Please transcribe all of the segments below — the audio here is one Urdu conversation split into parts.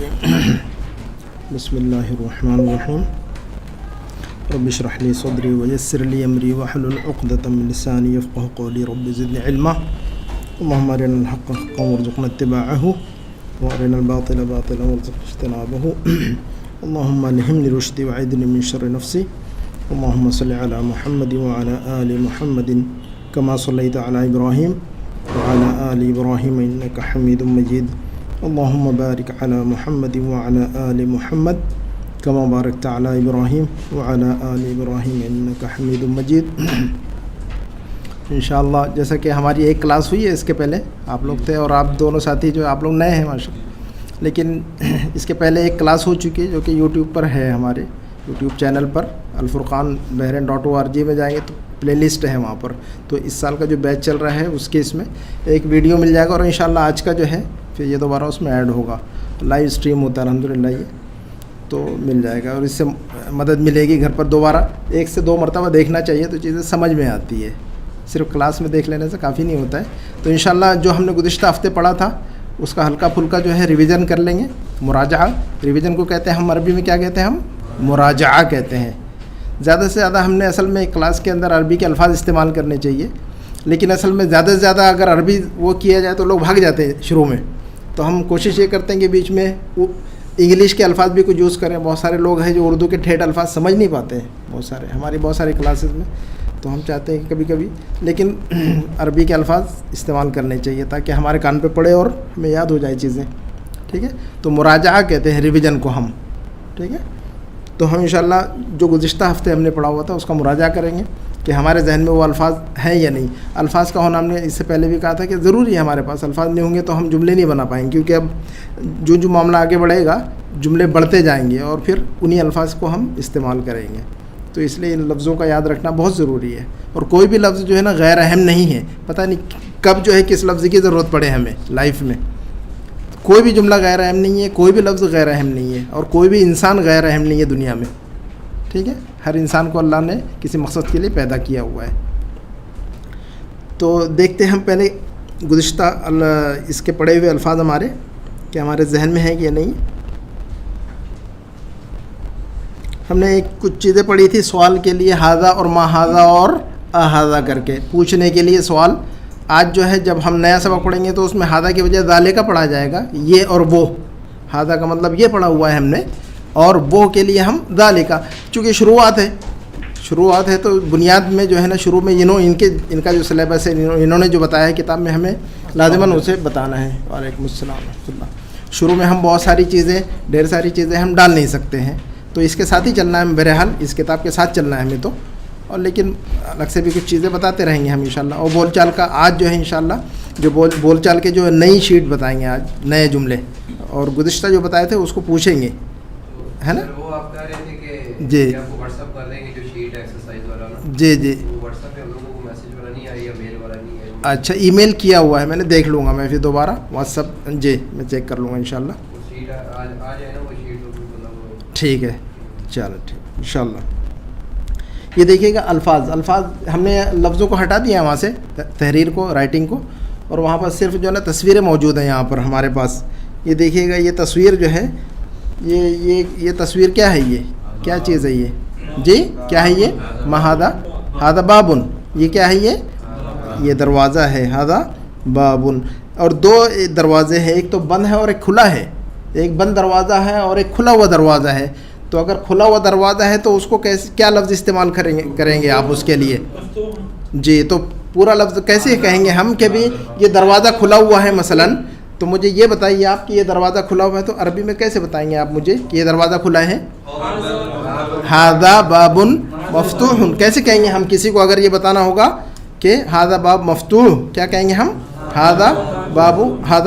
الرجیم بسم اللہ الرحمن الرحیم رب اشرح لی صدری ویسر لی امری واحلل عقدۃ من لسانی یفقهوا قولی رب زدنی علما اللهم ارنا الحق حقا وارزقنا اتباعه وارنا الباطل باطلا وارزقنا اجتنابه اللهم الهمني رشدي وعيدني من شر نفسي اللهم صل على محمد وعلى آل محمد كما صليت على إبراهيم وعلى آل إبراهيم إنك حميد مجيد اللهم بارك على محمد وعلى آل محمد كما باركت على إبراهيم وعلى آل إبراهيم إنك حميد مجيد انشاءاللہ جیسا کہ ہماری ایک کلاس ہوئی ہے اس کے پہلے آپ لوگ تھے اور آپ دونوں ساتھی جو آپ لوگ نئے ہیں ماشاءاللہ، لیکن اس کے پہلے ایک کلاس ہو چکی ہے جو کہ یوٹیوب پر ہے، ہمارے یوٹیوب چینل پر alfurqan.bahrain.org میں جائیں گے تو پلے لسٹ ہے وہاں پر، تو اس سال کا جو بیچ چل رہا ہے اس کے اس میں ایک ویڈیو مل جائے گا اور انشاءاللہ آج کا جو ہے پھر یہ دوبارہ اس میں ایڈ ہوگا، لائیو اسٹریم ہوتا ہے الحمدللہ، یہ تو مل جائے گا اور اس سے مدد ملے گی۔ گھر پر دوبارہ 1 سے 2 مرتبہ دیکھنا چاہیے تو چیزیں سمجھ میں آتی ہے، صرف کلاس میں دیکھ لینے سے کافی نہیں ہوتا ہے۔ تو انشاءاللہ جو ہم نے گزشتہ ہفتے پڑھا تھا اس کا ہلکا پھلکا جو ہے ریویژن کر لیں گے، مراجعہ، ریویژن کو کہتے ہیں ہم عربی میں، کیا کہتے ہیں ہم؟ مراجعہ کہتے ہیں۔ زیادہ سے زیادہ ہم نے اصل میں کلاس کے اندر عربی کے الفاظ استعمال کرنے چاہیے، لیکن اصل میں زیادہ سے زیادہ اگر عربی وہ کیا جائے تو لوگ بھاگ جاتے ہیں شروع میں، تو ہم کوشش یہ کرتے ہیں کہ بیچ میں وہ انگلش کے الفاظ بھی کچھ یوز کریں۔ بہت سارے لوگ ہیں جو اردو کے ٹھیٹھ الفاظ سمجھ نہیں پاتے ہیں، ہماری بہت ساری کلاسز میں، تو ہم چاہتے ہیں کہ کبھی کبھی لیکن عربی کے الفاظ استعمال کرنے چاہیے تاکہ ہمارے کان پہ پڑے اور ہمیں یاد ہو جائے چیزیں، ٹھیک ہے؟ تو مراجعہ کہتے ہیں ریویژن کو ہم، ٹھیک ہے؟ تو ہم انشاءاللہ جو گزشتہ ہفتے ہم نے پڑھا ہوا تھا اس کا مراجعہ کریں گے کہ ہمارے ذہن میں وہ الفاظ ہیں یا نہیں۔ الفاظ کا ہونا ہم نے اس سے پہلے بھی کہا تھا کہ ضروری ہے، ہمارے پاس الفاظ نہیں ہوں گے تو ہم جملے نہیں بنا پائیں گے، کیونکہ اب جو معاملہ آگے بڑھے گا جملے بڑھتے جائیں گے اور پھر انہی الفاظ کو ہم استعمال کریں گے، تو اس لیے ان لفظوں کا یاد رکھنا بہت ضروری ہے۔ اور کوئی بھی لفظ جو ہے نا غیر اہم نہیں ہے، پتہ نہیں کب جو ہے کس لفظ کی ضرورت پڑے ہمیں لائف میں، کوئی بھی جملہ غیر اہم نہیں ہے، کوئی بھی لفظ غیر اہم نہیں ہے، اور کوئی بھی انسان غیر اہم نہیں ہے دنیا میں، ٹھیک ہے؟ ہر انسان کو اللہ نے کسی مقصد کے لیے پیدا کیا ہوا ہے۔ تو دیکھتے ہیں ہم پہلے گزشتہ اس کے پڑھے ہوئے الفاظ ہمارے کہ ہمارے ذہن میں ہیں کہ نہیں۔ ہم نے کچھ چیزیں پڑھی تھی سوال کے لیے، ہاذا اور ما ہاذا اور اہاذا کر کے پوچھنے کے لیے سوال۔ آج جو ہے جب ہم نیا سبق پڑھیں گے تو اس میں ہاذا کی وجہ ذالکا پڑھا جائے گا، یہ اور وہ۔ ہاذا کا مطلب یہ پڑھا ہوا ہے ہم نے، اور وہ کے لیے ہم ذالکا، چونکہ شروعات ہے تو بنیاد میں جو ہے نا شروع میں ان کا جو سلیبس ہے انہوں نے جو بتایا ہے کتاب میں، ہمیں لازماً اسے بتانا ہے۔ وعلیکم السلام ورحمۃ اللہ۔ شروع میں ہم بہت ساری چیزیں، ڈھیر ساری چیزیں ہم ڈال نہیں سکتے ہیں، تو اس کے ساتھ ہی چلنا ہے، بہرحال اس کتاب کے ساتھ چلنا ہے ہمیں تو، اور لیکن الگ سے بھی کچھ چیزیں بتاتے رہیں گے ہم انشاءاللہ۔ اور بول چال کا آج جو ہے انشاءاللہ جو بول چال کے جو نئی شیٹ بتائیں گے آج، نئے جملے، اور گزشتہ جو بتائے تھے اس کو پوچھیں گے، ہے نا؟ وہ آپ کہہ رہے تھے کہ جی آپ کو واٹس ایپ کر دیں گے جو شیٹ ایکسرسائز والا نا، جی جی، واٹس ایپ پہ ہم لوگوں کو میسج والا نہیں آئی یا میل والا نہیں ہے۔ اچھا ای میل کیا ہوا ہے میں نے، دیکھ لوں گا میں پھر دوبارہ واٹس ایپ، جی میں چیک کر لوں گا انشاءاللہ۔ وہ شیٹ آ جائے نا، وہ شیٹ مطلب ٹھیک ہے، چلو ٹھیک انشاءاللہ۔ یہ دیکھیے گا الفاظ ہم نے لفظوں کو ہٹا دیا وہاں سے، تحریر کو، رائٹنگ کو، اور وہاں پر صرف جو ہے نا تصویریں موجود ہیں یہاں پر ہمارے پاس۔ یہ دیکھیے گا یہ تصویر جو ہے، یہ تصویر کیا ہے؟ یہ کیا چیز ہے؟ یہ جی کیا ہے؟ یہ ہاذا بابن، یہ کیا ہے؟ یہ دروازہ ہے، ہاذا بابن۔ اور 2 دروازے ہیں، ایک تو بند ہے اور ایک کھلا ہے، ایک بند دروازہ ہے اور ایک کھلا ہوا دروازہ ہے۔ تو اگر کھلا ہوا دروازہ ہے تو اس کو کیا لفظ استعمال کریں گے آپ اس کے لیے؟ جی تو پورا لفظ کیسے کہیں گے ہم کہ بھی یہ دروازہ کھلا ہوا ہے مثلاً، تو مجھے یہ بتائیے آپ کہ یہ دروازہ کھلا ہوا ہے تو عربی میں کیسے بتائیں گے آپ مجھے کہ یہ دروازہ کھلا ہے؟ ہاذا باب مفتوح، کیسے کہیں گے ہم کسی کو اگر یہ بتانا ہوگا کہ ہاذا باب مفتوح، کیا کہیں گے ہم؟ ہاذا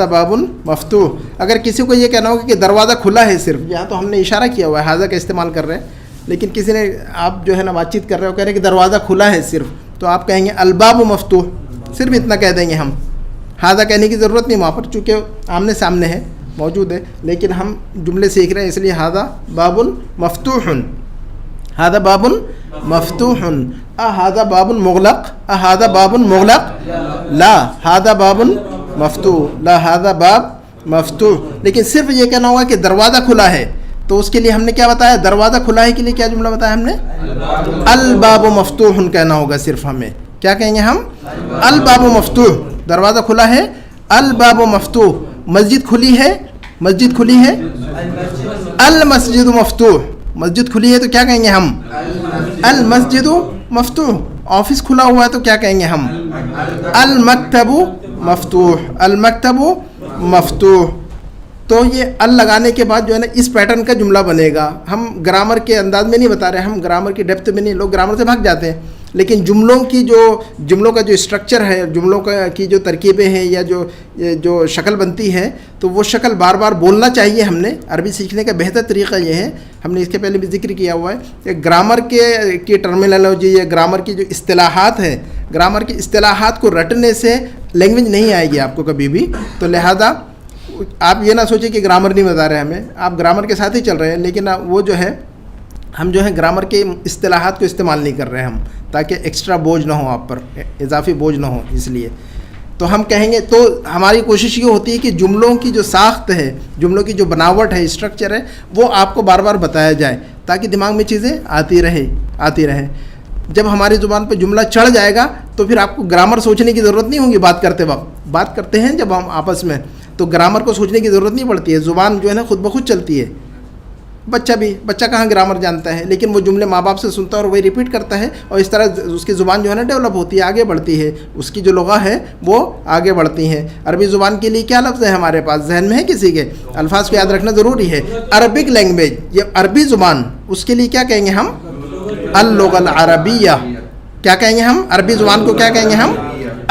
باب مفتوح۔ اگر کسی کو یہ کہنا ہوگا کہ دروازہ کھلا ہے، صرف یہاں تو ہم نے اشارہ کیا ہوا ہے، ہاذا کا استعمال کر رہے ہیں، لیکن کسی نے آپ جو ہے نا بات چیت کر رہے ہو، کہہ رہے ہیں کہ دروازہ کھلا ہے صرف، تو آپ کہیں گے الباب مفتوح، صرف اتنا کہہ دیں گے ہم، ہاذا کہنے کی ضرورت نہیں وہاں پر، چونکہ آمنے سامنے ہے، موجود ہے، لیکن ہم جملے سیکھ رہے ہیں اس لیے ہاذا باب مفتوح، هذا باب مفتوح هذا باب مغلق هذا باب مغلق لا هذا باب مفتوح لا هذا باب مفتوح. لیکن صرف یہ کہنا ہوگا کہ دروازہ کھلا ہے, تو اس کے لیے ہم نے کیا بتایا؟ دروازہ کھلا ہے کے لیے کیا جملہ بتایا ہم نے؟ الباب مفتوح کہنا ہوگا. صرف ہمیں کیا کہیں گے ہم؟ الباب مفتوح. دروازہ کھلا ہے, الباب مفتوح. مسجد کھلی ہے, مسجد کھلی ہے, المسجد مفتوح. مسجد کھلی ہے تو کیا کہیں گے ہم؟ المسجد مفتوح. آفس کھلا ہوا ہے تو کیا کہیں گے ہم؟ المکتب مفتوح. المکتب مفتوح. تو یہ ال لگانے کے بعد جو ہے نا اس پیٹرن کا جملہ بنے گا. ہم گرامر کے انداز میں نہیں بتا رہے, ہم گرامر کی ڈیپتھ میں نہیں, لوگ گرامر سے بھاگ جاتے ہیں, لیکن جملوں کا جو اسٹرکچر ہے, جملوں کی جو ترکیبیں ہیں یا جو شکل بنتی ہے, تو وہ شکل بار بار بولنا چاہیے. ہم نے عربی سیکھنے کا بہتر طریقہ یہ ہے, ہم نے اس کے پہلے بھی ذکر کیا ہوا ہے کہ گرامر کی ٹرمینالوجی یا گرامر کی جو اصطلاحات ہیں, گرامر کی اصطلاحات کو رٹنے سے لینگویج نہیں آئے گی آپ کو کبھی بھی. تو لہذا آپ یہ نہ سوچیں کہ گرامر نہیں بتا رہے ہمیں, آپ گرامر کے ساتھ ہی چل رہے ہیں, لیکن وہ جو ہے ہم جو ہے گرامر کے اصطلاحات کو استعمال نہیں کر رہے ہیں ہم, تاکہ ایکسٹرا بوجھ نہ ہو آپ پر, اضافی بوجھ نہ ہو. اس لیے تو ہم کہیں گے, تو ہماری کوشش یہ ہوتی ہے کہ جملوں کی جو ساخت ہے, جملوں کی جو بناوٹ ہے, اسٹرکچر ہے, وہ آپ کو بار بار بتایا جائے تاکہ دماغ میں چیزیں آتی رہیں. جب ہماری زبان پہ جملہ چڑھ جائے گا تو پھر آپ کو گرامر سوچنے کی ضرورت نہیں ہوگی. بات کرتے وقت بات کرتے ہیں جب ہم آپس میں, تو گرامر کو سوچنے کی ضرورت نہیں پڑتی ہے, زبان جو ہے نا خود بخود چلتی ہے. بچہ کہاں گرامر جانتا ہے, لیکن وہ جملے ماں باپ سے سنتا ہے اور وہی ریپیٹ کرتا ہے, اور اس طرح اس کی زبان جو ہے نا ڈیولپ ہوتی ہے, آگے بڑھتی ہے, اس کی جو لغہ ہے وہ آگے بڑھتی ہیں. عربی زبان کے لیے کیا لفظ ہے ہمارے پاس, ذہن میں ہے کسی کے؟ الفاظ کو یاد رکھنا ضروری ہے. عربک لینگویج, یہ عربی زبان, اس کے لیے کیا کہیں گے ہم؟ اللغة العربیہ. کیا کہیں گے ہم عربی زبان کو؟ کیا کہیں گے ہم؟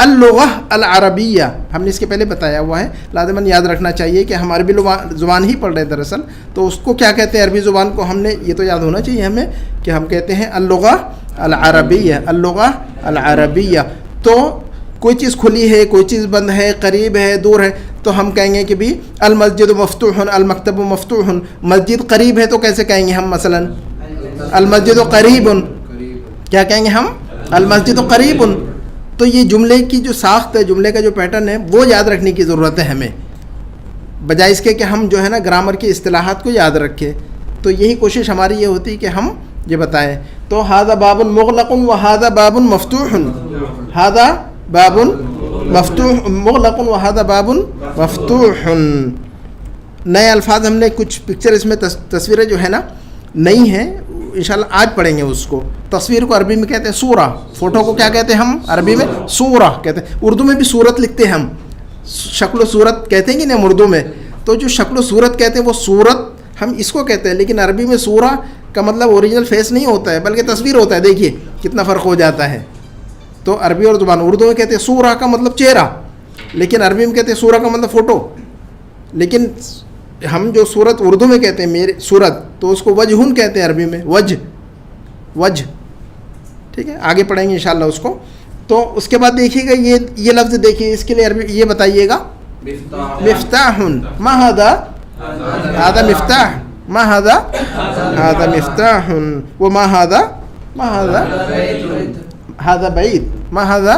اللغة العربیہ. ہم نے اس کے پہلے بتایا ہوا ہے, لازماً یاد رکھنا چاہیے کہ ہم عربی زبان ہی پڑھ رہے ہیں دراصل, تو اس کو کیا کہتے ہیں عربی زبان کو؟ ہم نے یہ تو یاد ہونا چاہیے ہمیں کہ ہم کہتے ہیں اللغة العربیہ. اللغة العربیہ. تو کوئی چیز کھلی ہے, کوئی چیز بند ہے, قریب ہے, دور ہے, تو ہم کہیں گے کہ بھی المسجد مفتوح, المکتب مفتوح. مسجد قریب ہے تو کیسے کہیں گے ہم؟ مثلا المسجد قریب. کیا کہیں گے ہم؟ المسجد قریب. تو یہ جملے کی جو ساخت ہے, جملے کا جو پیٹرن ہے, وہ یاد رکھنے کی ضرورت ہے ہمیں, بجائے اس کے کہ ہم جو ہے نا گرامر کی اصطلاحات کو یاد رکھیں. تو یہی کوشش ہماری یہ ہوتی ہے کہ ہم یہ بتائیں. تو ھذا باب مغلق وھذا باب مفتوح. ھذا باب مفتوح مغلق وھذا باب مفتوح. نئے الفاظ ہم نے کچھ پکچر, اس میں تصویریں جو ہے نا نئی ہیں, انشاءاللہ آج پڑھیں گے اس کو. تصویر کو عربی میں کہتے ہیں سورہ, فوٹو کو کیا کہتے ہیں ہم عربی میں؟ سورہ کہتے ہیں. اردو میں بھی صورت لکھتے ہیں ہم, شکل و صورت کہتے ہیں کہ نہیں اردو میں, تو جو شکل و صورت کہتے ہیں وہ صورت ہم اس کو کہتے ہیں, لیکن عربی میں سورہ کا مطلب اوریجنل فیس نہیں ہوتا ہے بلکہ تصویر ہوتا ہے. دیکھیے کتنا فرق ہو جاتا ہے. تو عربی اور زبان, اردو میں کہتے ہیں سورہ کا مطلب چہرہ, لیکن عربی میں کہتے ہیں سورہ کا مطلب فوٹو. لیکن ہم جو صورت اردو میں کہتے ہیں میری صورت, تو اس کو وجہن کہتے ہیں عربی میں, وجہ. ٹھیک ہے, آگے پڑھیں گے انشاءاللہ اس کو. تو اس کے بعد دیکھیے گا یہ لفظ دیکھیے, اس کے لیے عربی یہ بتائیے گا مفتاح. ما ھذا؟ ھذا مفتاح. ما ھذا؟ ھذا مفتاح. وما ھذا؟ ما ھذا؟ ھذا بیت. ما ھذا؟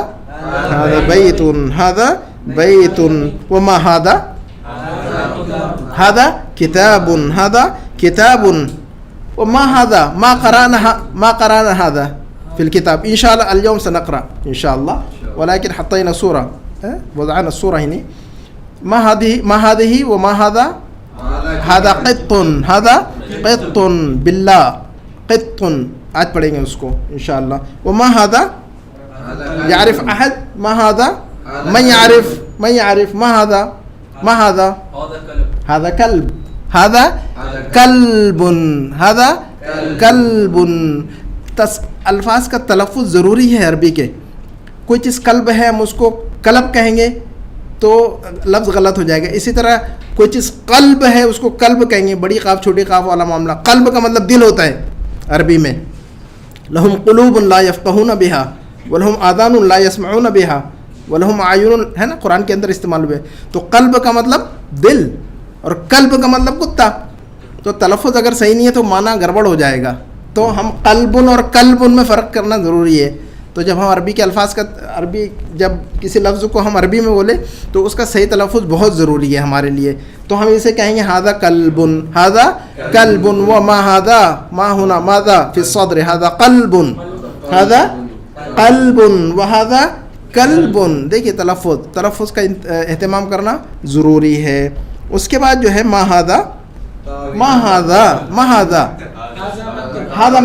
ھذا بیت. ھذا بیت. وما ھذا؟ ھذا کتاب. ھذا کتاب. وما ھذا؟ ما قرأنا ھذا في الكتاب. إن شاء الله اليوم سنقرأ إن شاء الله, ولكن حطينا صورة, وضعنا الصورة هنا. ما هذه وما هذا؟ هذا قط. هذا قط بالله. قط. آج پڑھیں گے اس کو انشاءاللہ. وما هذا؟ يعرف أحد ما هذا؟ من يعرف ما هذا؟ ما هذا؟ هذا كلب. هذا كلب. هذا كلب. الفاظ کا تلفظ ضروری ہے عربی کے. کوئی چیز قلب ہے, ہم اس کو قلب کہیں گے تو لفظ غلط ہو جائے گا. اسی طرح کوئی چیز قلب ہے, اس کو قلب کہیں گے, بڑی قاف چھوٹی قاف والا معاملہ. قلب کا مطلب دل ہوتا ہے عربی میں. لہم قلوب لا یفقہون بہا ولہم آذان لا یسمعون بہا ولہم اعین, ہے نا قرآن کے اندر استعمال ہوئے. تو قلب کا مطلب دل اور قلب کا مطلب کتا. تو تلفظ اگر صحیح نہیں ہے تو معنی گڑبڑ ہو جائے گا. تو ہم قلب اور قلب میں فرق کرنا ضروری ہے. تو جب ہم عربی کے الفاظ کا جب کسی لفظ کو ہم عربی میں بولے تو اس کا صحیح تلفظ بہت ضروری ہے ہمارے لیے. تو ہم اسے کہیں گے ہاذا کلب، ہاذا کلب، وما ہاذا ما ہونا ماذا فی الصدر، ہاذا قلب، ہاذا قلب وہذا کلب. دیکھیے تلفظ کا اہتمام کرنا ضروری ہے. اس کے بعد جو ہے ما ہاذا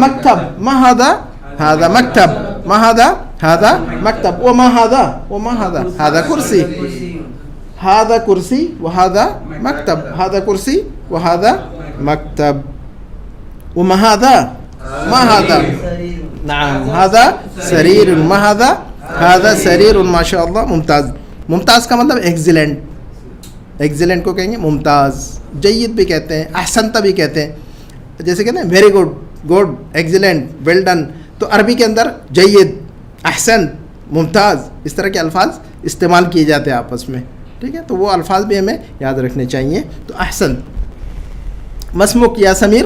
مکتب، ما هذا مکتب، ما هذا مکتب، وما هذا هذا کرسی، هذا کرسی وهذا مکتب، هذا کرسی وهذا مکتب. وما هذا ما هذا نعم هذا سریر، ما هذا سریر. ماشاء اللہ، ممتاز. ممتاز کا مطلب ایکزیلنٹ کو کہیں گے ممتاز. جید بھی کہتے ہیں، احسنت بھی کہتے ہیں. جیسے کہتے ہیں ویری گڈ، ایکزیلنٹ، ویل ڈن. تو عربی کے اندر جید، احسن، ممتاز، اس طرح کے الفاظ استعمال کیے جاتے ہیں آپس میں. ٹھیک ہے، تو وہ الفاظ بھی ہمیں یاد رکھنے چاہیے. تو احسن. مسمک یا سمیر؟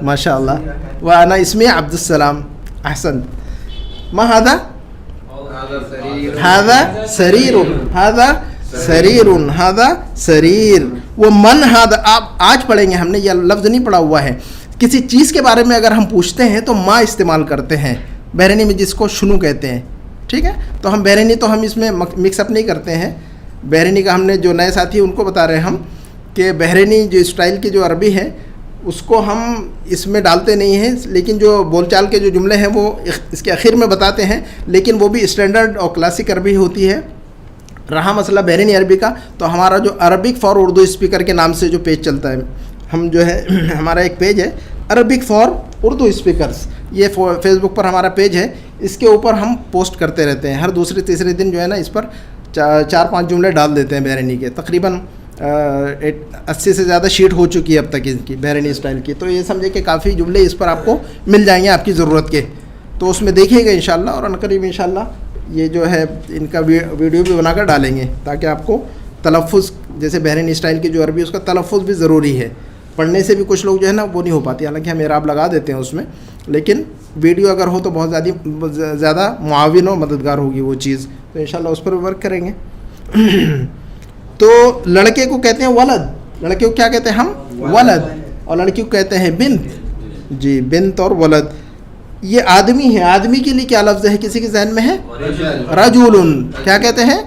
ماشاء اللہ. وانا اسمی عبد السلام. احسن. ما هذا سریر، هذا سریر، هذا سریر. وہ من هذا، آپ آج پڑھیں گے، ہم نے یہ لفظ نہیں پڑھا ہوا ہے. کسی چیز کے بارے میں اگر ہم پوچھتے ہیں تو ما استعمال کرتے ہیں بحرینی میں، جس کو شنو کہتے ہیں. ٹھیک ہے، تو ہم بحرینی تو ہم اس میں مکس اپ نہیں کرتے ہیں. بحرینی کا ہم نے جو نئے ساتھی ان کو بتا رہے ہیں ہم کہ بحرینی جو اسٹائل کی جو عربی ہے اس کو ہم اس میں ڈالتے نہیں ہیں، لیکن جو بول چال کے جو جملے ہیں وہ اس کے آخر میں بتاتے ہیں، لیکن وہ بھی اسٹینڈرڈ اور کلاسک عربی ہوتی ہے. رہا مسئلہ بحرینی عربی کا، تو ہمارا جو عربک فار اردو اسپیکر کے نام سے جو پیج چلتا ہے، ہم جو ہے ہمارا ایک پیج ہے عربک فار اردو اسپیکرز، یہ فیس بک پر ہمارا پیج ہے. اس کے اوپر ہم پوسٹ کرتے رہتے ہیں، ہر دوسرے تیسرے دن جو ہے نا اس پر 4-5 جملے ڈال دیتے ہیں بحرینی کے. تقریباً 80 سے زیادہ شیٹ ہو چکی ہے اب تک ان کی بحرینی اسٹائل کی. تو یہ سمجھے کہ کافی جملے اس پر آپ کو مل جائیں گے آپ کی ضرورت کے. تو اس میں دیکھیے گا انشاءاللہ، اور عنقریب انشاءاللہ یہ جو ہے ان کا ویڈیو بھی بنا کر ڈالیں گے، تاکہ آپ کو تلفظ، جیسے بحرینی اسٹائل کی جو عربی اس کا تلفظ بھی ضروری ہے. پڑھنے سے بھی کچھ لوگ جو ہے نا وہ نہیں ہو پاتی، حالانکہ ہم اعراب لگا دیتے ہیں اس میں، لیکن ویڈیو اگر ہو تو بہت زیادہ معاون و مددگار ہوگی وہ چیز. تو انشاءاللہ اس پر ورک کریں گے. تو لڑکے کو کہتے ہیں ولد، لڑکے کو کیا کہتے ہیں ہم؟ ولد. اور لڑکی کو کہتے ہیں بنت. جی، بنت اور ولد. یہ آدمی ہے، آدمی کے لیے کیا لفظ ہے کسی کے ذہن میں ہے؟ رجل. کیا کہتے ہیں؟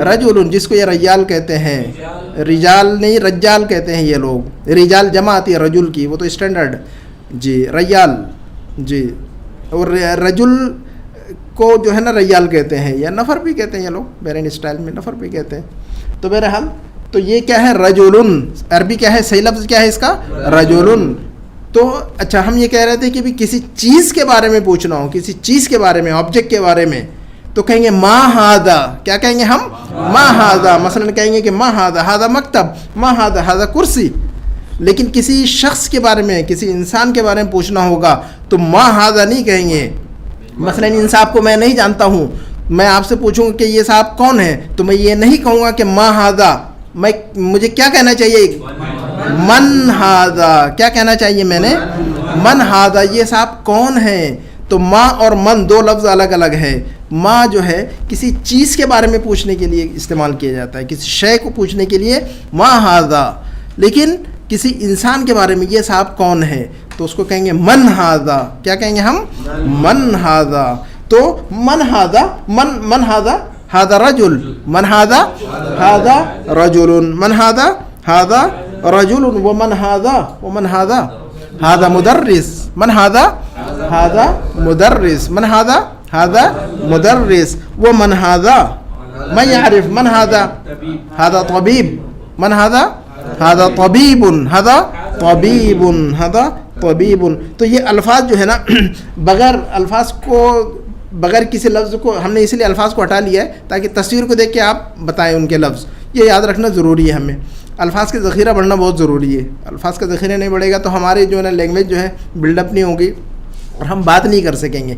رجل، جس کو یہ ریال کہتے ہیں. رجال نہیں، رجال کہتے ہیں یہ لوگ. رجال جمع آتی ہے رجل کی، وہ تو اسٹینڈرڈ. جی، ریال. جی، اور رجل کو جو ہے نا ریال کہتے ہیں، یا نفر بھی کہتے ہیں یہ لوگ، بحرینی اسٹائل میں نفر بھی کہتے ہیں. تو بہرحال تو یہ کیا ہے؟ رجل. عربی کیا ہے؟ صحیح لفظ کیا ہے اس کا؟ رجل. تو اچھا، ہم یہ کہہ رہے تھے کہ بھی کسی چیز کے بارے میں پوچھنا ہو، کسی چیز کے بارے میں، آبجیکٹ کے بارے میں، تو کہیں گے ما ہاذا. کیا کہیں گے ہم؟ ما ہاذا. مثلا کہیں گے کہ ما ہاذا، ہاذا مکتب، ما ہاذا، ہاذا کرسی. لیکن کسی شخص کے بارے میں، کسی انسان کے بارے میں پوچھنا ہوگا تو ما ہاذا نہیں کہیں گے. مثلا ان صاحب کو میں نہیں جانتا ہوں، میں آپ سے پوچھوں گا کہ یہ صاحب کون ہے، تو میں یہ نہیں کہوں گا کہ ما ہاذا. مجھے کیا کہنا چاہیے؟ من ہاذا. کیا کہنا چاہیے میں نے؟ من ہاذا، یہ صاحب کون ہے. تو ما اور من دو لفظ الگ الگ ہے. ما جو ہے کسی چیز کے بارے میں پوچھنے کے لیے استعمال کیا جاتا ہے، کسی شے کو پوچھنے کے لیے ما ہاذا. لیکن کسی انسان کے بارے میں یہ صاحب کون ہے تو اس کو کہیں گے من ہاذا. کیا کہیں گے ہم؟ من ہاذا. تو من ہاذا، من ہاذا، ہاذا رجل. من ہاذا، ہاذا رجل. من ہاذا، ہاذا رجل. ومن ہاذا، ومن ہاذا، ہاذا مدرس. من ہاذا، ہاذا مدرس. من ہاذا، ہاذا مدرس. ومن ہاذا، من يعرف من هذا؟ هذا طبيب. من هذا؟ هذا طبيب. هذا طبيب. هذا طبيب. تو یہ الفاظ جو ہے نا، بغیر الفاظ کو، بغیر کسی لفظ کو، ہم نے اسی لیے الفاظ کو ہٹا لیا ہے تاکہ تصویر کو دیکھ کے آپ بتائیں ان کے لفظ. یہ یاد رکھنا ضروری ہے ہمیں. الفاظ کا ذخیرہ بڑھنا بہت ضروری ہے. الفاظ کا ذخیرہ نہیں بڑھے گا تو ہماری جو ہے نا لینگویج جو ہے بلڈ اپ نہیں ہوگی اور ہم بات نہیں کر سکیں گے.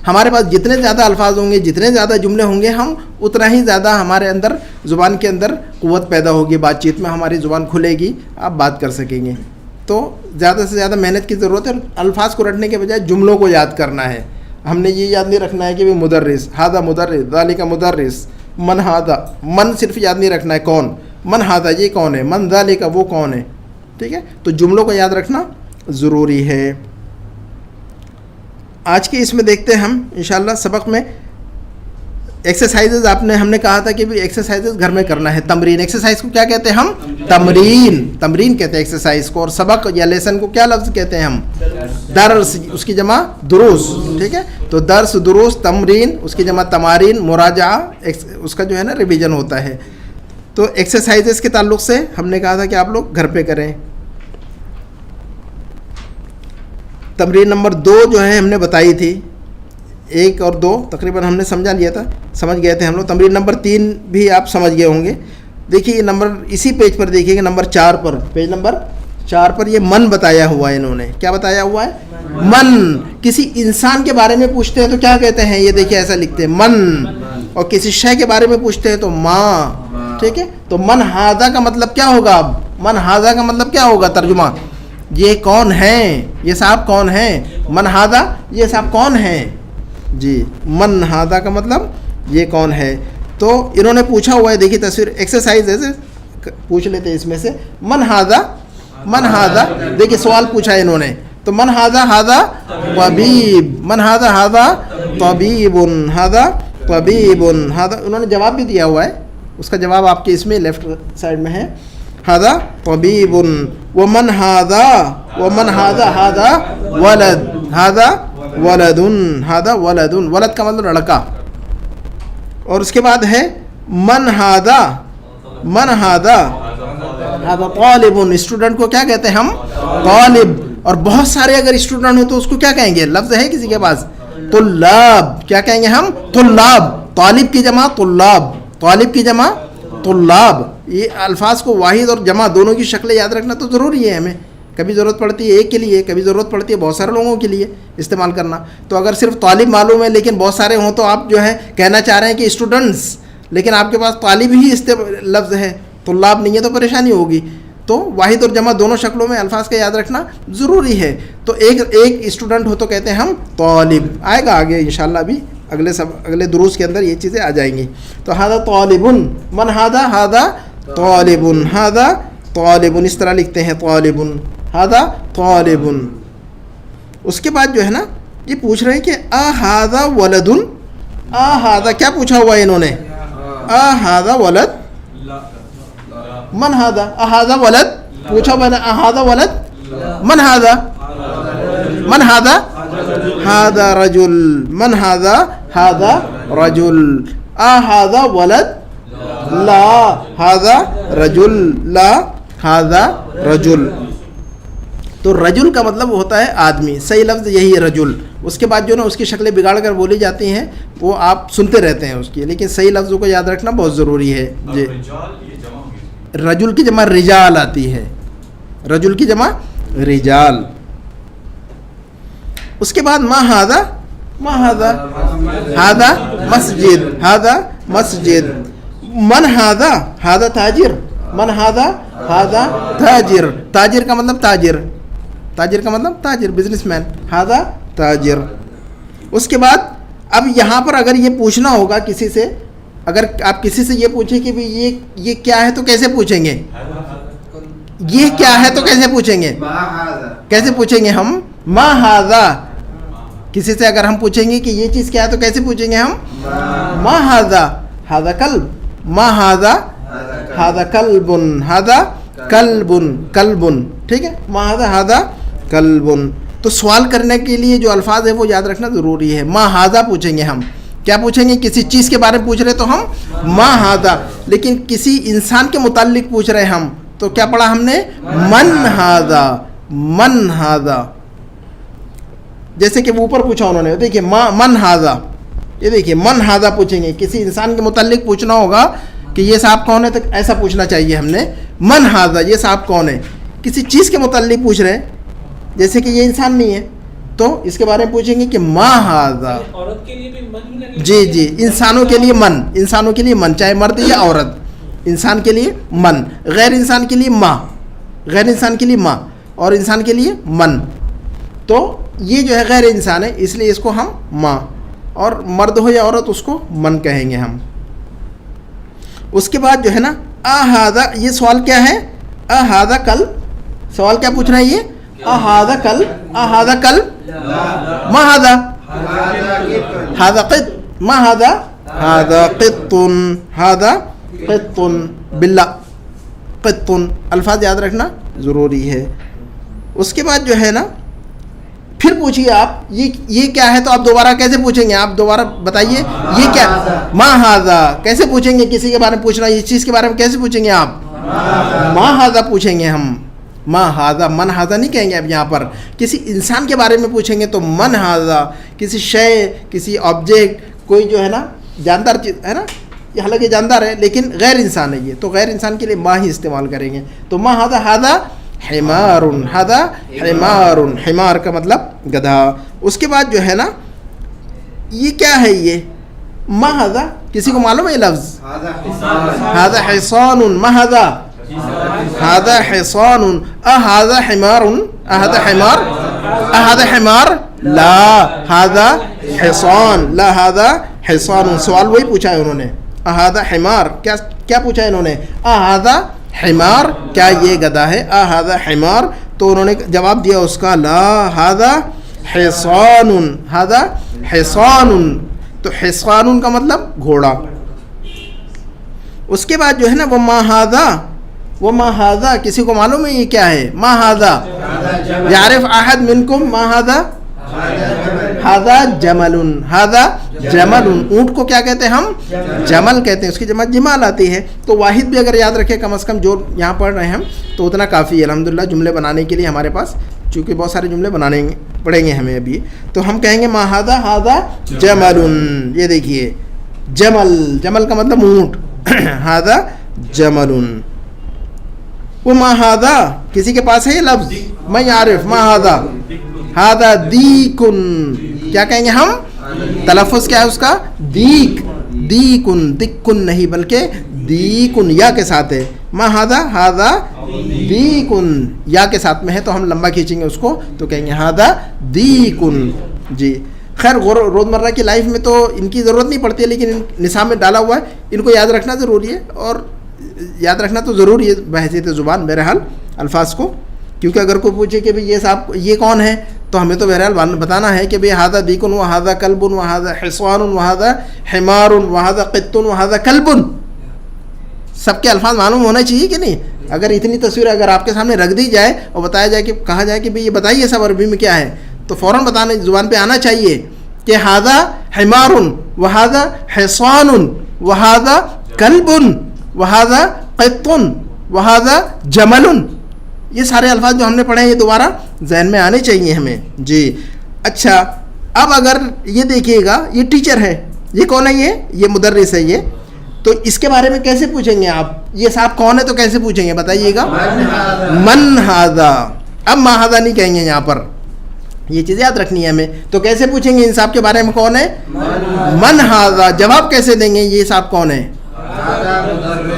ہمارے پاس جتنے زیادہ الفاظ ہوں گے، جتنے زیادہ جملے ہوں گے، ہم اتنا ہی زیادہ ہمارے اندر زبان کے اندر قوت پیدا ہوگی. بات چیت میں ہماری زبان کھلے گی، آپ بات کر سکیں گے. تو زیادہ سے زیادہ محنت کی ضرورت ہے. الفاظ کو رٹنے کے بجائے جملوں کو یاد کرنا ہے. ہم نے یہ یاد نہیں رکھنا ہے کہ مدرس، ہادہ مدرس، ذالک مدرس، من ہادہ، من صرف یاد نہیں رکھنا ہے کون، من ہادہ یہ کون ہے، من ذالک وہ کون ہے. ٹھیک ہے، تو جملوں کو یاد رکھنا ضروری ہے. آج کے اس میں دیکھتے ہیں ہم انشاءاللہ سبق میں ایکسرسائزز. ہم نے کہا تھا کہ بھی ایکسرسائزز گھر میں کرنا ہے. تمرین، ایکسرسائز کو کیا کہتے ہیں ہم؟ تمرین کہتے ہیں ایکسرسائز کو. اور سبق یا لیسن کو کیا لفظ کہتے ہیں ہم؟ درس، اس کی جمع دروس. ٹھیک ہے، تو درس، دروس، تمرین اس کی جمع تمارین، مراجعہ اس کا جو ہے نا ریویژن ہوتا ہے. تو ایکسرسائزز کے تعلق سے ہم نے کہا تھا کہ آپ لوگ گھر پہ کریں. تمرین نمبر 2 جو ہے ہم نے بتائی تھی، 1 اور 2 تقریباً ہم نے سمجھا لیا تھا، سمجھ گئے تھے ہم لوگ. تمرین نمبر 3 بھی آپ سمجھ گئے ہوں گے. دیکھیے نمبر اسی پیج پر دیکھیے گا، نمبر 4 پر، پیج نمبر 4 پر یہ من بتایا ہوا ہے. انہوں نے کیا بتایا ہوا ہے؟ من. کسی انسان کے بارے میں پوچھتے ہیں تو کیا کہتے ہیں؟ یہ دیکھیے ایسا لکھتے ہیں من. اور کسی شے کے بارے میں پوچھتے ہیں تو ماں. ٹھیک ہے، تو من ہاذا کا مطلب کیا ہوگا؟ اب من ہاذا کا مطلب کیا ہوگا ترجمہ؟ یہ کون ہیں؟ یہ صاحب کون ہیں؟ من ہاذا یہ صاحب کون ہیں؟ جی، من ہاذا کا مطلب یہ کون ہے. تو انہوں نے پوچھا ہوا ہے، دیکھیے تصویر ایکسرسائز ہے، پوچھ لیتے اس میں سے. من ہاذا، من ہاذا، دیکھیے سوال پوچھا ہے انہوں نے. تو من ہاذا، ہاذا طبیب، من ہاذا، ہاذا طبیب، ہاذا طبیب، ہاذا. انہوں نے جواب بھی دیا ہوا ہے، اس کا جواب آپ کے اس میں لیفٹ سائڈ میں ہے. ہاذا طبیب، ومن ہاذا، ومن ہاذا، ہاذا ولد، ہاذا ولد، ہاذا ولد. ولد کا مطلب لڑکا. اور اس کے بعد ہے من ہاذا، من ہاذا، ہاذا طالب. اسٹوڈنٹ کو کیا کہتے ہیں ہم؟ طالب. اور بہت سارے اگر اسٹوڈنٹ ہو تو اس کو کیا کہیں گے؟ لفظ ہے کسی کے پاس؟ طلاب. کیا کہیں گے ہم؟ طلاب. طالب کی جمع طلاب، طالب کی جمع طلاب. یہ الفاظ کو واحد اور جمع دونوں کی شکلیں یاد رکھنا تو ضروری ہے ہمیں. کبھی ضرورت پڑتی ہے ایک کے لیے، کبھی ضرورت پڑتی ہے بہت سارے لوگوں کے لیے استعمال کرنا. تو اگر صرف طالب معلوم ہے لیکن بہت سارے ہوں تو آپ جو ہے کہنا چاہ رہے ہیں کہ اسٹوڈنٹس، لیکن آپ کے پاس طالب ہی لفظ ہے، طلاب نہیں ہے، تو پریشانی ہوگی. تو واحد اور جمع دونوں شکلوں میں الفاظ کا یاد رکھنا ضروری ہے. تو ایک اسٹوڈنٹ ہو تو کہتے ہیں ہم طالب. آئے گا آگے انشاءاللہ ابھی اگلے دروس کے اندر یہ چیزیں آ جائیں گی. تو ہاذا طالب، من ہاذا، ہاذا طالب، ہاذا طالب. اس طرح لکھتے ہیں طالب، ہاذا طالب. اس کے بعد جو ہے نا یہ پوچھ رہے ہیں کہ ہاذا ولد، ہاذا کیا پوچھا ہوا ہے انہوں نے؟ ہاذا ولد، من ہاذا، ہاذا ولد پوچھا ہوا ہے. ہاذا ولد، من ہاذا، من ہاذا، ہاذا رجل، من ہاذا، ہاذا رجل. ہاذا ولد، لا ہاذا رجل، لا ہاذا رجل. تو رجل کا مطلب ہوتا ہے آدمی. صحیح لفظ یہی ہے رجل. اس کے بعد جو نا اس کی شکلیں بگاڑ کر بولی جاتی ہیں وہ آپ سنتے رہتے ہیں اس کی، لیکن صحیح لفظوں کو یاد رکھنا بہت ضروری ہے. جی، رجل کی جمع رجال آتی ہے، رجل کی جمع رجال. اس کے بعد ما ہاذا، ما ہاذا، ہاذا مسجد، ہاذا مسجد. من ہاذا، ہاذا تاجر، من ہاذا، ہاذا تاجر. تاجر کا مطلب تاجر، تاجر کا مطلب تاجر، بزنس مین، ہاذا تاجر. اس کے بعد اب یہاں پر اگر یہ پوچھنا ہوگا کسی سے، اگر آپ کسی سے یہ پوچھیں کہ یہ کیا ہے تو کیسے پوچھیں گے؟ یہ کیا ہے تو کیسے پوچھیں گے؟ کیسے پوچھیں گے ہم؟ ما ہاذا. کسی سے اگر ہم پوچھیں گے کہ یہ چیز کیا ہے تو کیسے پوچھیں گے ہم؟ ما ہاذا، ہاذا کلب، ما ہاذا، ہاذا کلب، ہاذا کلب، کلب. ٹھیک ہے، ما ہاذا، ہاذا کلب. تو سوال کرنے کے لیے جو الفاظ ہے وہ یاد رکھنا ضروری ہے. ما ہاذا پوچھیں گے ہم، کیا پوچھیں گے؟ کسی چیز کے بارے میں پوچھ رہے تو ہم ما ہاذا. لیکن کسی انسان کے متعلق پوچھ رہے ہم تو کیا پڑھا ہم نے؟ من ہاذا، من ہاذا. جیسے کہ وہ اوپر پوچھا انہوں نے، دیکھیے من ہاذا، یہ دیکھیے من ہاذا پوچھیں گے. کسی انسان کے متعلق پوچھنا ہوگا کہ یہ صاحب کون ہے تو ایسا پوچھنا چاہیے ہم نے، من ہاذا، یہ صاحب کون ہے. کسی چیز کے متعلق پوچھ رہے ہیں جیسے کہ یہ انسان نہیں ہے تو اس کے بارے میں پوچھیں گے کہ ما ہاذا. عورت کے لیے بھی من ہی لگے. جی جی، انسانوں کے لیے من، انسانوں کے لیے من، چاہے مرد یا عورت. انسان کے لیے من، غیر انسان کے لیے ماں، غیر انسان کے لیے ماں، اور انسان کے لیے من. تو یہ جو ہے غیر انسان ہے، اس لیے اس کو ہم ماں، اور مرد ہو یا عورت اس کو من کہیں گے ہم. اس کے بعد جو ہے نا اہذا، یہ سوال کیا ہے؟ اہذا کل، سوال کیا پوچھ رہا ہے یہ؟ اہذا کل، اہذا کل، ما ہذا، ہذا قط، ما ہذا، ہذا قط، ہذا قط، باللہ قط. الفاظ یاد رکھنا ضروری ہے. اس کے بعد جو ہے نا پھر پوچھیے آپ یہ کیا ہے، تو آپ دوبارہ کیسے پوچھیں گے؟ آپ دوبارہ بتائیے یہ کیا، ما ہذا کیسے پوچھیں گے؟ کسی کے بارے میں پوچھنا، اس چیز کے بارے میں کیسے پوچھیں گے آپ؟ ما ہذا پوچھیں گے ہم. ما ہذا، من ہذا نہیں کہیں گے. اب یہاں پر کسی انسان کے بارے میں پوچھیں گے تو من ہذا، کسی شے، کسی آبجیکٹ، کوئی جو ہے نا جاندار چیز ہے نا، یہ حالانکہ جاندار ہے لیکن غیر انسان ہے یہ، تو غیر انسان کے لیے ما ہی استعمال کریں گے. تو ما ہذا، ہذا حمار، ہذا حمار، حمار کا مطلب گدھا. اس کے بعد جو ہے نا یہ کیا ہے؟ یہ ما ہذا کسی کو معلوم ہے یہ لفظ؟ ہذا حصان، ما ہذا، ہذا حصان، اہذا حمار، اہذا حمار، اہذا حمار، لا ہذا حصان، لا ہذا حصان. سوال وہی پوچھا ہے انہوں نے، اہذا حمار، کیا پوچھا ہے انہوں نے؟ اہذا حمار، کیا یہ گدھا ہے؟ اہذا حمار، تو انہوں نے جواب دیا اس کا لا ہذا حصان، ہذا حصان. تو حصان کا مطلب گھوڑا. اس کے بعد جو ہے نا وہ ما ہذا، وہ ما ہذا کسی کو معلوم ہے یہ کیا ہے؟ ما ہذا، یعرف احد منکم ما ہذا؟ ہذا جمل، ہذا جمل. اونٹ کو کیا کہتے ہیں ہم؟ جمل کہتے ہیں. اس کی جمع جمال آتی ہے. تو واحد بھی اگر یاد رکھے کم از کم جو یہاں پڑھ رہے ہیں ہم، تو اتنا کافی ہے الحمدللہ جملے بنانے کے لیے ہمارے پاس، چونکہ بہت سارے جملے بنانے پڑیں گے ہمیں ابھی. تو ہم کہیں گے ما ہذا، ہذا جمل. یہ دیکھیے جمل، جمل کا مطلب اونٹ، ہذا جمل. وہ ما ہذا کسی کے پاس ہے یہ لفظ؟ میں عارف ما ہذا، ہذا دیکن، کیا کہیں گے ہم؟ تلفظ کیا ہے اس کا؟ دیک، دیکن، دکن نہیں بلکہ دیکن، یا کے ساتھ ہے. ما ہذا، ہذا دیکن، یا کے ساتھ میں ہے تو ہم لمبا کھینچیں گے اس کو تو کہیں گے ہذا دیکن. جی خیر روزمرہ کی لائف میں تو ان کی ضرورت نہیں پڑتی ہے، لیکن نصاب میں ڈالا ہوا ہے، ان کو یاد رکھنا ضروری ہے. اور یاد رکھنا تو ضروری ہے بحیثیت زبان بہرحال الفاظ کو، کیونکہ اگر کوئی پوچھے کہ بھئی یہ صاحب یہ کون ہے، تو ہمیں تو بہرحال بتانا ہے کہ بھئی ہذا دیکن و ہذا کلب و ہذا حصان و ہذا حمار و ہذا قط و ہذا کلب. سب کے الفاظ معلوم ہونا چاہیے کہ نہیں؟ اگر اتنی تصویر اگر آپ کے سامنے رکھ دی جائے اور بتایا جائے کہ کہا جائے کہ بھئی یہ بتائیے سب عربی میں کیا ہے، تو فوراً بتانے زبان پہ آنا چاہیے کہ ہذا حمار و ہذا حصان و ہذا کلب و ہذا قط و ہذا جمل. یہ سارے الفاظ جو ہم نے پڑھے ہیں یہ دوبارہ ذہن میں آنے چاہیے ہمیں. جی اچھا، اب اگر یہ دیکھیے گا یہ ٹیچر ہے، یہ کون ہے؟ یہ مدرس ہے. یہ تو اس کے بارے میں کیسے پوچھیں گے آپ؟ یہ صاحب کون ہے تو کیسے پوچھیں گے بتائیے گا؟ من ہذا. اب ما ہذا نہیں کہیں گے یہاں پر، یہ چیز یاد رکھنی ہے ہمیں. تو کیسے پوچھیں گے ان صاحب کے بارے میں کون ہے؟ من ہذا. جواب کیسے دیں گے یہ صاحب کون ہے؟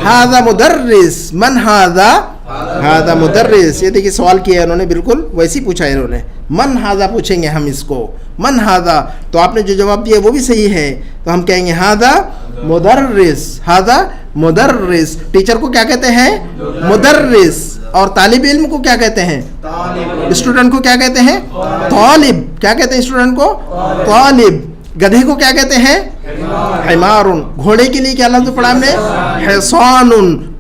ہذا مدرس. من ہذا، ہذا مدرس. یہ دیکھیے سوال کیا ہے انہوں نے، بالکل ویسے ہی پوچھا ہے انہوں نے. من ہذا پوچھیں گے ہم اس کو، من ہذا. تو آپ نے جو جواب دیا وہ بھی صحیح ہے، تو ہم کہیں گے ہذا مدرس، ہذا مدرس. ٹیچر کو کیا کہتے ہیں؟ مدرس. اور طالب علم کو کیا کہتے ہیں؟ اسٹوڈنٹ کو کیا کہتے ہیں؟ طالب. کیا کہتے ہیں اسٹوڈنٹ کو؟ طالب. گدھے کو کیا کہتے ہیں؟ حمار. گھوڑے کے لیے کیا لفظ پڑھا ہم نے؟ حصان.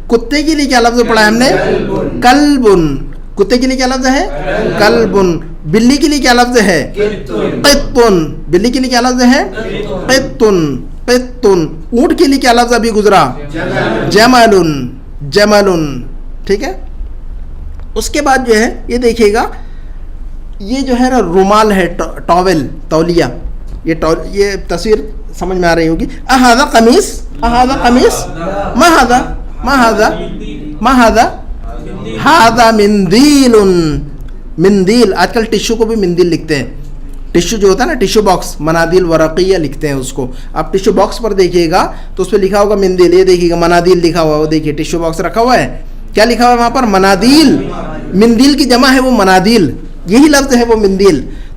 کتے کے لیے کیا لفظ پڑھا ہم نے؟ کلب. کتے کے لیے کیا لفظ ہے؟ کلب. بلی کے لیے کیا لفظ ہے؟ قط. بلی کے لیے کیا لفظ ہے؟ قط. قط. اونٹ کے لیے کیا لفظ ابھی گزرا؟ جمل. جمل. ٹھیک ہے. اس کے بعد جو ہے یہ دیکھیے گا، یہ جو ہے نا رومال ہے، ٹاول، تولیہ. یہ تصویر سمجھ میں آ رہی ہوگی. اہذا قمیص، اہذا قمیص. ما ہذا، ما ہذا، ما ہذا، ہذا مندیل. مندیل. آج کل ٹشو کو بھی مندیل لکھتے ہیں. ٹشو جو ہوتا ہے نا، ٹشو باکس، منادیل ورقیہ لکھتے ہیں اس کو. آپ ٹشو باکس پر دیکھیے گا تو اس پہ لکھا ہوگا مندیل. یہ دیکھیے گا منادیل لکھا ہوا ہے، وہ دیکھیے ٹشو باکس رکھا ہوا ہے، کیا لکھا ہوا ہے وہاں پر؟ منادیل. مندیل کی جمع ہے وہ منادیل، یہی لفظ ہے وہ مندیل.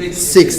6।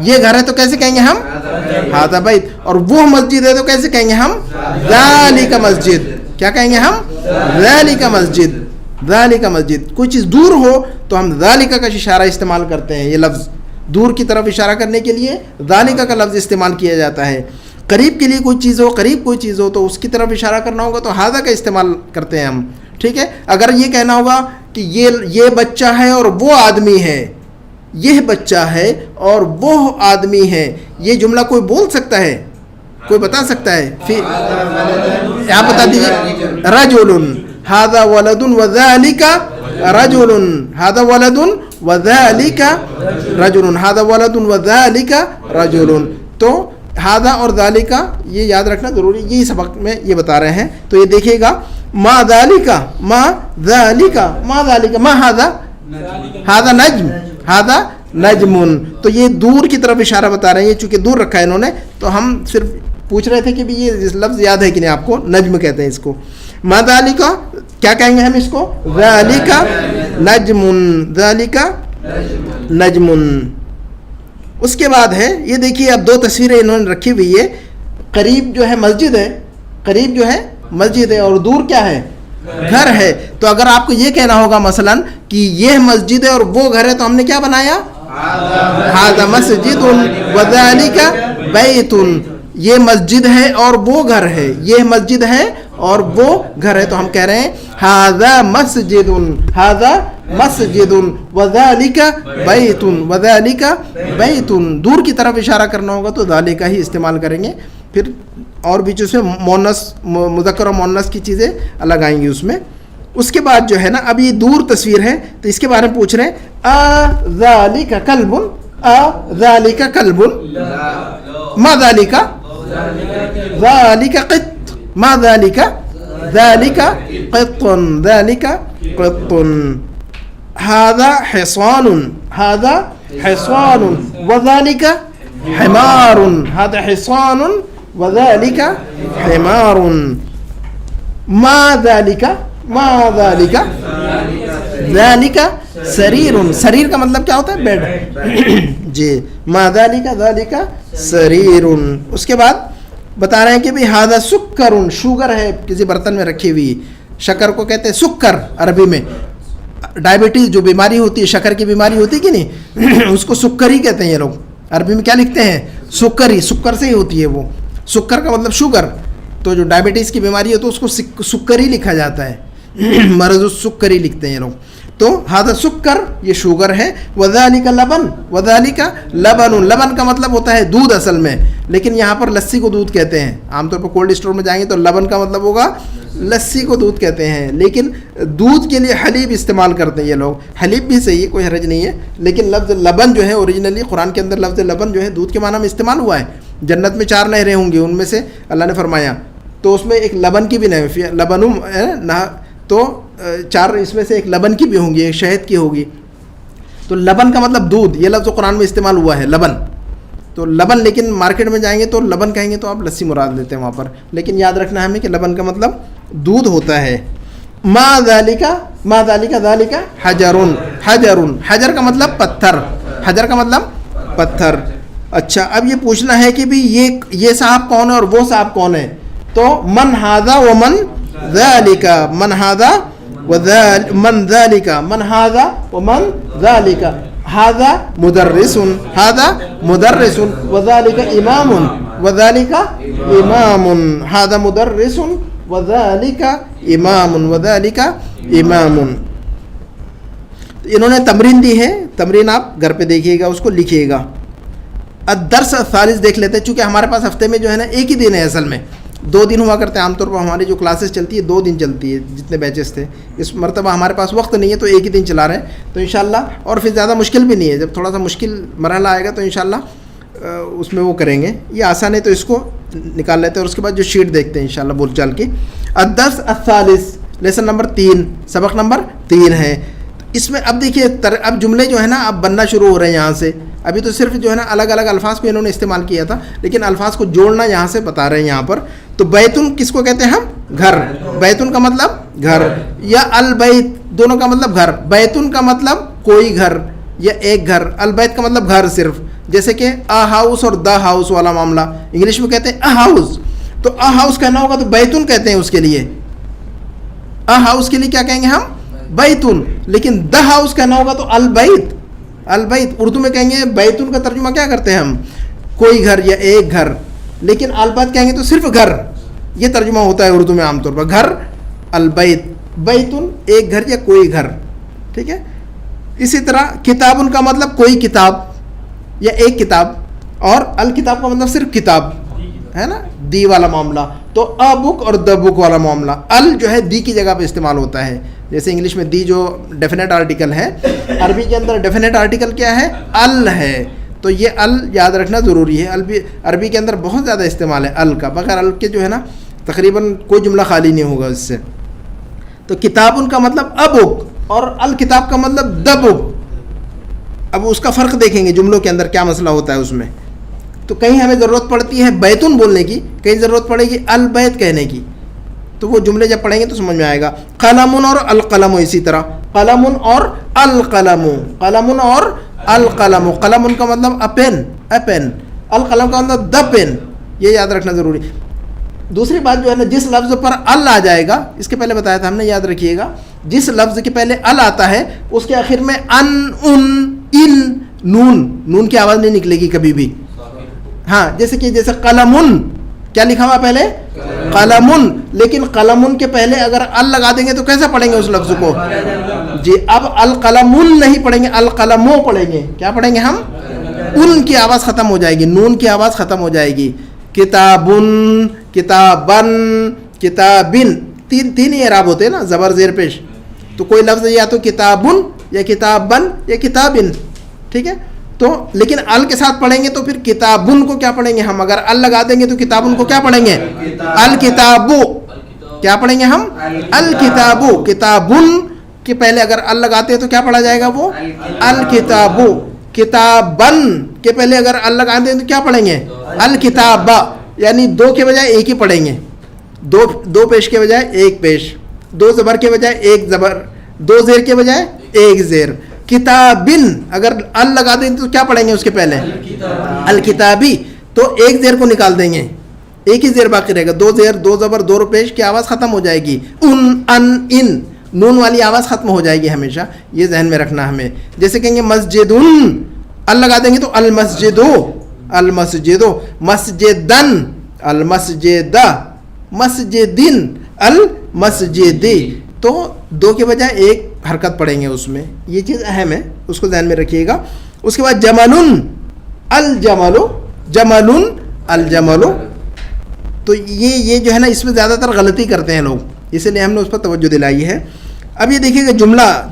یہ گھر ہے تو کیسے کہیں گے ہم ھذا بیت, اور وہ مسجد ہے تو کیسے کہیں گے ہم ذالک مسجد, کیا کہیں گے ہم ذالک مسجد, ذالک مسجد. کوئی چیز دور ہو تو ہم ذالک کا اشارہ استعمال کرتے ہیں, یہ لفظ دور کی طرف اشارہ کرنے کے لیے ذالک کا لفظ استعمال کیا جاتا ہے. قریب کے لیے کوئی چیز ہو, قریب کوئی چیز ہو تو اس کی طرف اشارہ کرنا ہوگا تو ھذا کا استعمال کرتے ہیں ہم, ٹھیک ہے. اگر یہ کہنا ہوگا کہ یہ بچہ ہے اور وہ آدمی ہے, یہ بچہ ہے اور وہ آدمی ہے, یہ جملہ کوئی بول سکتا ہے, کوئی بتا سکتا ہے؟ آپ بتا دیجیے. رجل ھذا ولد وذالک رجل, ھذا ولد وذالک رجل, ھذا ولد وذالک رجل. تو ھذا اور ذالک یہ یاد رکھنا ضروری, یہی سبق میں یہ بتا رہے ہیں. تو یہ دیکھیے گا ما ذالک ما ذالک ما ذالک ما ھذا ھذا نجم ھذا نجم. تو یہ دور کی طرف اشارہ بتا رہے ہیں, یہ چونکہ دور رکھا ہے انہوں نے تو ہم صرف پوچھ رہے تھے کہ بھی یہ لفظ یاد ہے کہ نہیں آپ کو, نجم کہتے ہیں اس کو. ما ذالک کیا کہیں گے ہم اس کو ذالک نجم, ذالک نجم. اس کے بعد ہے یہ دیکھیے اب دو تصویریں انہوں نے رکھی ہوئی ہے. قریب جو ہے مسجد ہے, قریب جو ہے مسجد ہے اور دور کیا ہے گھر ہے. تو اگر آپ کو یہ کہنا ہوگا مثلا کہ یہ مسجد ہے اور وہ گھر ہے تو ہم نے کیا بنایا ھذا مسجد وذالک بیت, یہ مسجد ہے اور وہ گھر ہے, یہ مسجد ہے اور وہ گھر ہے. تو ہم کہہ رہے ہیں ھذا مسجد ھذا مسجد وذالک بیت وذالک بیت. دور کی طرف اشارہ کرنا ہوگا تو ذالک ہی استعمال کریں گے. پھر اور بھی جو اس میں مؤنث مذکر و مؤنث کی چیزیں الگ آئیں گی اس میں. اس کے بعد جو ہے نا اب یہ دور تصویر ہے تو اس کے بارے میں پوچھ رہے ہیں ذالک کلب ذالک کلب ما ذالک ذالک قط ما ذالک ذالک قط ذالک قط. ھذا حصان ھذا حصان وذالک حمار ھذا حصان وذالک حمار. ما ذالک ما ذالک ذالک سریر, سریر کا مطلب کیا ہوتا ہے بیڈ جی. ما ذالک ذالک سریر. اس کے بعد بتا رہے ہیں کہ بھی ھذا سکر, شوگر ہے کسی برتن میں رکھی ہوئی, شکر کو کہتے ہیں سکر عربی میں. ڈائبٹیز جو بیماری ہوتی ہے, شکر کی بیماری ہوتی ہے کہ نہیں, اس کو سکر ہی کہتے ہیں یہ لوگ. عربی میں کیا لکھتے ہیں سکر ہی, سکر سے ہی ہوتی ہے وہ. سکر کا مطلب شوگر, تو جو ڈائبٹیز کی بیماری ہے تو اس کو سکر ہی لکھا جاتا ہے, مرض السکر ہی لکھتے ہیں یہ لوگ. تو ھذا سکر یہ شوگر ہے. وذالک لبن وذالک لبن, لبن کا مطلب ہوتا ہے دودھ اصل میں, لیکن یہاں پر لسی کو دودھ کہتے ہیں. عام طور پر کولڈ اسٹور میں جائیں گے تو لبن کا مطلب ہوگا لسی کو دودھ کہتے ہیں, لیکن دودھ کے لیے حلیب استعمال کرتے ہیں یہ لوگ. حلیب بھی صحیح ہے, کوئی حرج نہیں ہے, لیکن لفظ لبن جو ہے اوریجنلی قرآن کے اندر لفظ لبن جو ہے دودھ کے معنی میں استعمال ہوا ہے. جنت میں 4 نہریں ہوں گی, ان میں سے اللہ نے فرمایا, تو اس میں ایک لبن کی بھی نہر, لبنم تو 4 اس میں سے ایک لبن کی بھی ہوں گی, ایک شہد کی ہوگی. تو لبن کا مطلب دودھ, یہ لفظ قرآن میں استعمال ہوا ہے لبن. تو لبن, لیکن مارکیٹ میں جائیں گے تو لبن کہیں گے تو آپ لسی مراد لیتے ہیں وہاں پر, لیکن یاد رکھنا ہے ہمیں کہ لبن کا مطلب دودھ ہوتا ہے. ما ذالک ما ذالک ذالک حجر, حجر حجر کا مطلب پتھر, حجر کا مطلب پتھر. اچھا اب یہ پوچھنا ہے کہ بھی یہ صاحب کون ہے اور وہ صاحب کون ہے. تو من ھذا ومن ذالک, من ھذا من ذالک, من ھذا ومن ذالک. ھذا مدرس ھذا مدرس وذالک امام وذالک امام. ھذا مدرس وذالک امام وذالک امام. انہوں نے تمرین دی ہے, تمرین آپ گھر پہ دیکھیے گا, اس کو لکھیے گا. الدرس الثالث دیکھ لیتے ہیں, چونکہ ہمارے پاس ہفتے میں جو ہے نا ایک ہی دن ہے, اصل میں 2 دن ہوا کرتے ہیں. عام طور پر ہماری جو کلاسز چلتی ہے 2 دن چلتی ہے, جتنے بیچز تھے. اس مرتبہ ہمارے پاس وقت نہیں ہے تو ایک ہی دن چلا رہے ہیں. تو انشاءاللہ, اور پھر زیادہ مشکل بھی نہیں ہے, جب تھوڑا سا مشکل مرحلہ آئے گا تو انشاءاللہ اس میں وہ کریں گے. یہ آسان ہے تو اس کو نکال لیتے ہیں, اور اس کے بعد جو شیٹ دیکھتے ہیں انشاءاللہ بول چال کی. الدرس الثالث, لیسن نمبر 3, سبق نمبر 3 ہے. اس میں اب دیکھیے اب جملے جو ہے نا اب بننا شروع ہو رہے ہیں یہاں سے. ابھی تو صرف جو ہے نا الگ الگ الفاظ کو انہوں نے استعمال کیا تھا, لیکن الفاظ کو جوڑنا یہاں سے بتا رہے ہیں یہاں پر. تو بیتن کس کو کہتے ہیں ہم, گھر. بیتن کا مطلب گھر, یا البیت دونوں کا مطلب گھر. بیتن کا مطلب کوئی گھر, یا ایک گھر. البیت کا مطلب گھر صرف, جیسے کہ ا ہاؤس اور دا ہاؤس والا معاملہ, انگلش میں کہتے ہیں ا ہاؤس, تو ا ہاؤس کہنا ہوگا تو بیتن کہتے ہیں اس کے لیے. ا ہاؤس کے لیے کیا کہیں گے ہم؟ بیتن. لیکن دا ہاؤس کہنا ہوگا تو البیت. البیت اردو میں کہیں گے, بیتن کا ترجمہ کیا کرتے ہیں ہم؟ کوئی گھر یا ایک گھر. لیکن البیت کہیں گے تو صرف گھر, یہ ترجمہ ہوتا ہے اردو میں عام طور پر, گھر البیت, بیتن ایک گھر یا کوئی گھر. ٹھیک ہے. اسی طرح کتابن کا مطلب کوئی کتاب یا ایک کتاب, اور الکتاب کا مطلب صرف کتاب ہے نا, دی والا معاملہ. تو ا بک اور دا بک والا معاملہ, ال جو ہے دی کی جگہ پہ استعمال ہوتا ہے. جیسے انگلش میں دی جو ڈیفینیٹ آرٹیکل ہے, عربی کے اندر ڈیفینیٹ آرٹیکل کیا ہے؟ ال ہے. تو یہ ال یاد رکھنا ضروری ہے. عربی کے اندر بہت زیادہ استعمال ہے ال کا, بغیر ال کے جو ہے نا تقریباً کوئی جملہ خالی نہیں ہوگا اس سے. تو کتابن کا مطلب ا بک اور الکتاب کا مطلب دا بک. اب اس کا فرق دیکھیں گے جملوں کے اندر کیا مسئلہ ہوتا ہے اس میں. تو کہیں ہمیں ضرورت پڑتی ہے بیتن بولنے کی, کہیں ضرورت پڑے گی البیت کہنے کی. تو وہ جملے جب پڑھیں گے تو سمجھ میں آئے گا. قلم اور القلم, اسی طرح قلم اور القلم, قلم اور القلم. قلم کا مطلب اپین, اپین. القلم کا مطلب دا پین, یہ یاد رکھنا ضروری. دوسری بات جو ہے نا, جس لفظ پر ال آ جائے گا, اس کے پہلے بتایا تھا ہم نے, یاد رکھیے گا, جس لفظ کے پہلے ال آتا ہے اس کے آخر میں ان, ان, نون, نون کی آواز نہیں نکلے گی کبھی بھی. ہاں, جیسے قلمن, کیا لکھا ہوا پہلے؟ قلمن. لیکن قلمن کے پہلے اگر ال لگا دیں گے تو کیسے پڑھیں گے اس لفظ کو؟ جی, اب القلمن نہیں پڑھیں گے, القلمو پڑھیں گے. کیا پڑھیں گے ہم؟ ان کی آواز ختم ہو جائے گی, نون کی آواز ختم ہو جائے گی. کتابن, کتابن, کتابن, تین ہی اعراب ہوتے ہیں نا, زبر زیر پیش. تو کوئی لفظ یا تو کتابن یا کتابن یا کتابن. ٹھیک ہے. تو لیکن ال کے ساتھ پڑھیں گے تو پھر کتابن کو کیا پڑھیں گے ہم؟ اگر ال لگا دیں گے تو کتابن کو کیا پڑھیں گے؟ الکتابو. کیا پڑھیں گے ہم؟ الکتابو. کتابن کے پہلے اگر ال لگاتے ہیں تو کیا پڑھا جائے گا وہ؟ الکتابو. کتابن کے پہلے اگر ال لگاتے ہیں تو کیا پڑھیں گے؟ الکتابہ. یعنی دو کے بجائے ایک ہی پڑھیں گے, دو پیش کے بجائے ایک پیش, دو زبر کے بجائے ایک زبر, دو زیر کے بجائے ایک زیر. کتابن اگر ال لگا دیں تو کیا پڑھیں گے اس کے پہلے؟ الکتابی. تو ایک زیر کو نکال دیں گے, ایک ہی زیر باقی رہے گا, دو زیر, دو زبر, دو پیش کی آواز ختم ہو جائے گی. ان, ان, نون والی آواز ختم ہو جائے گی ہمیشہ, یہ ذہن میں رکھنا ہمیں. جیسے کہیں گے مسجدن, ال لگا دیں گے تو المسجدو, المسجدو. مسجدن, المسجد, مسجدن, المسجدی. تو دو کے بجائے ایک حرکت پڑھیں گے اس میں, یہ چیز اہم ہے, اس کو ذہن میں رکھیے گا. اس کے بعد جملن, الجملو, جملن, الجملو. تو یہ جو ہے نا اس میں زیادہ تر غلطی کرتے ہیں لوگ, اس لیے ہم نے اس پر توجہ دلائی ہے. اب یہ دیکھیے گا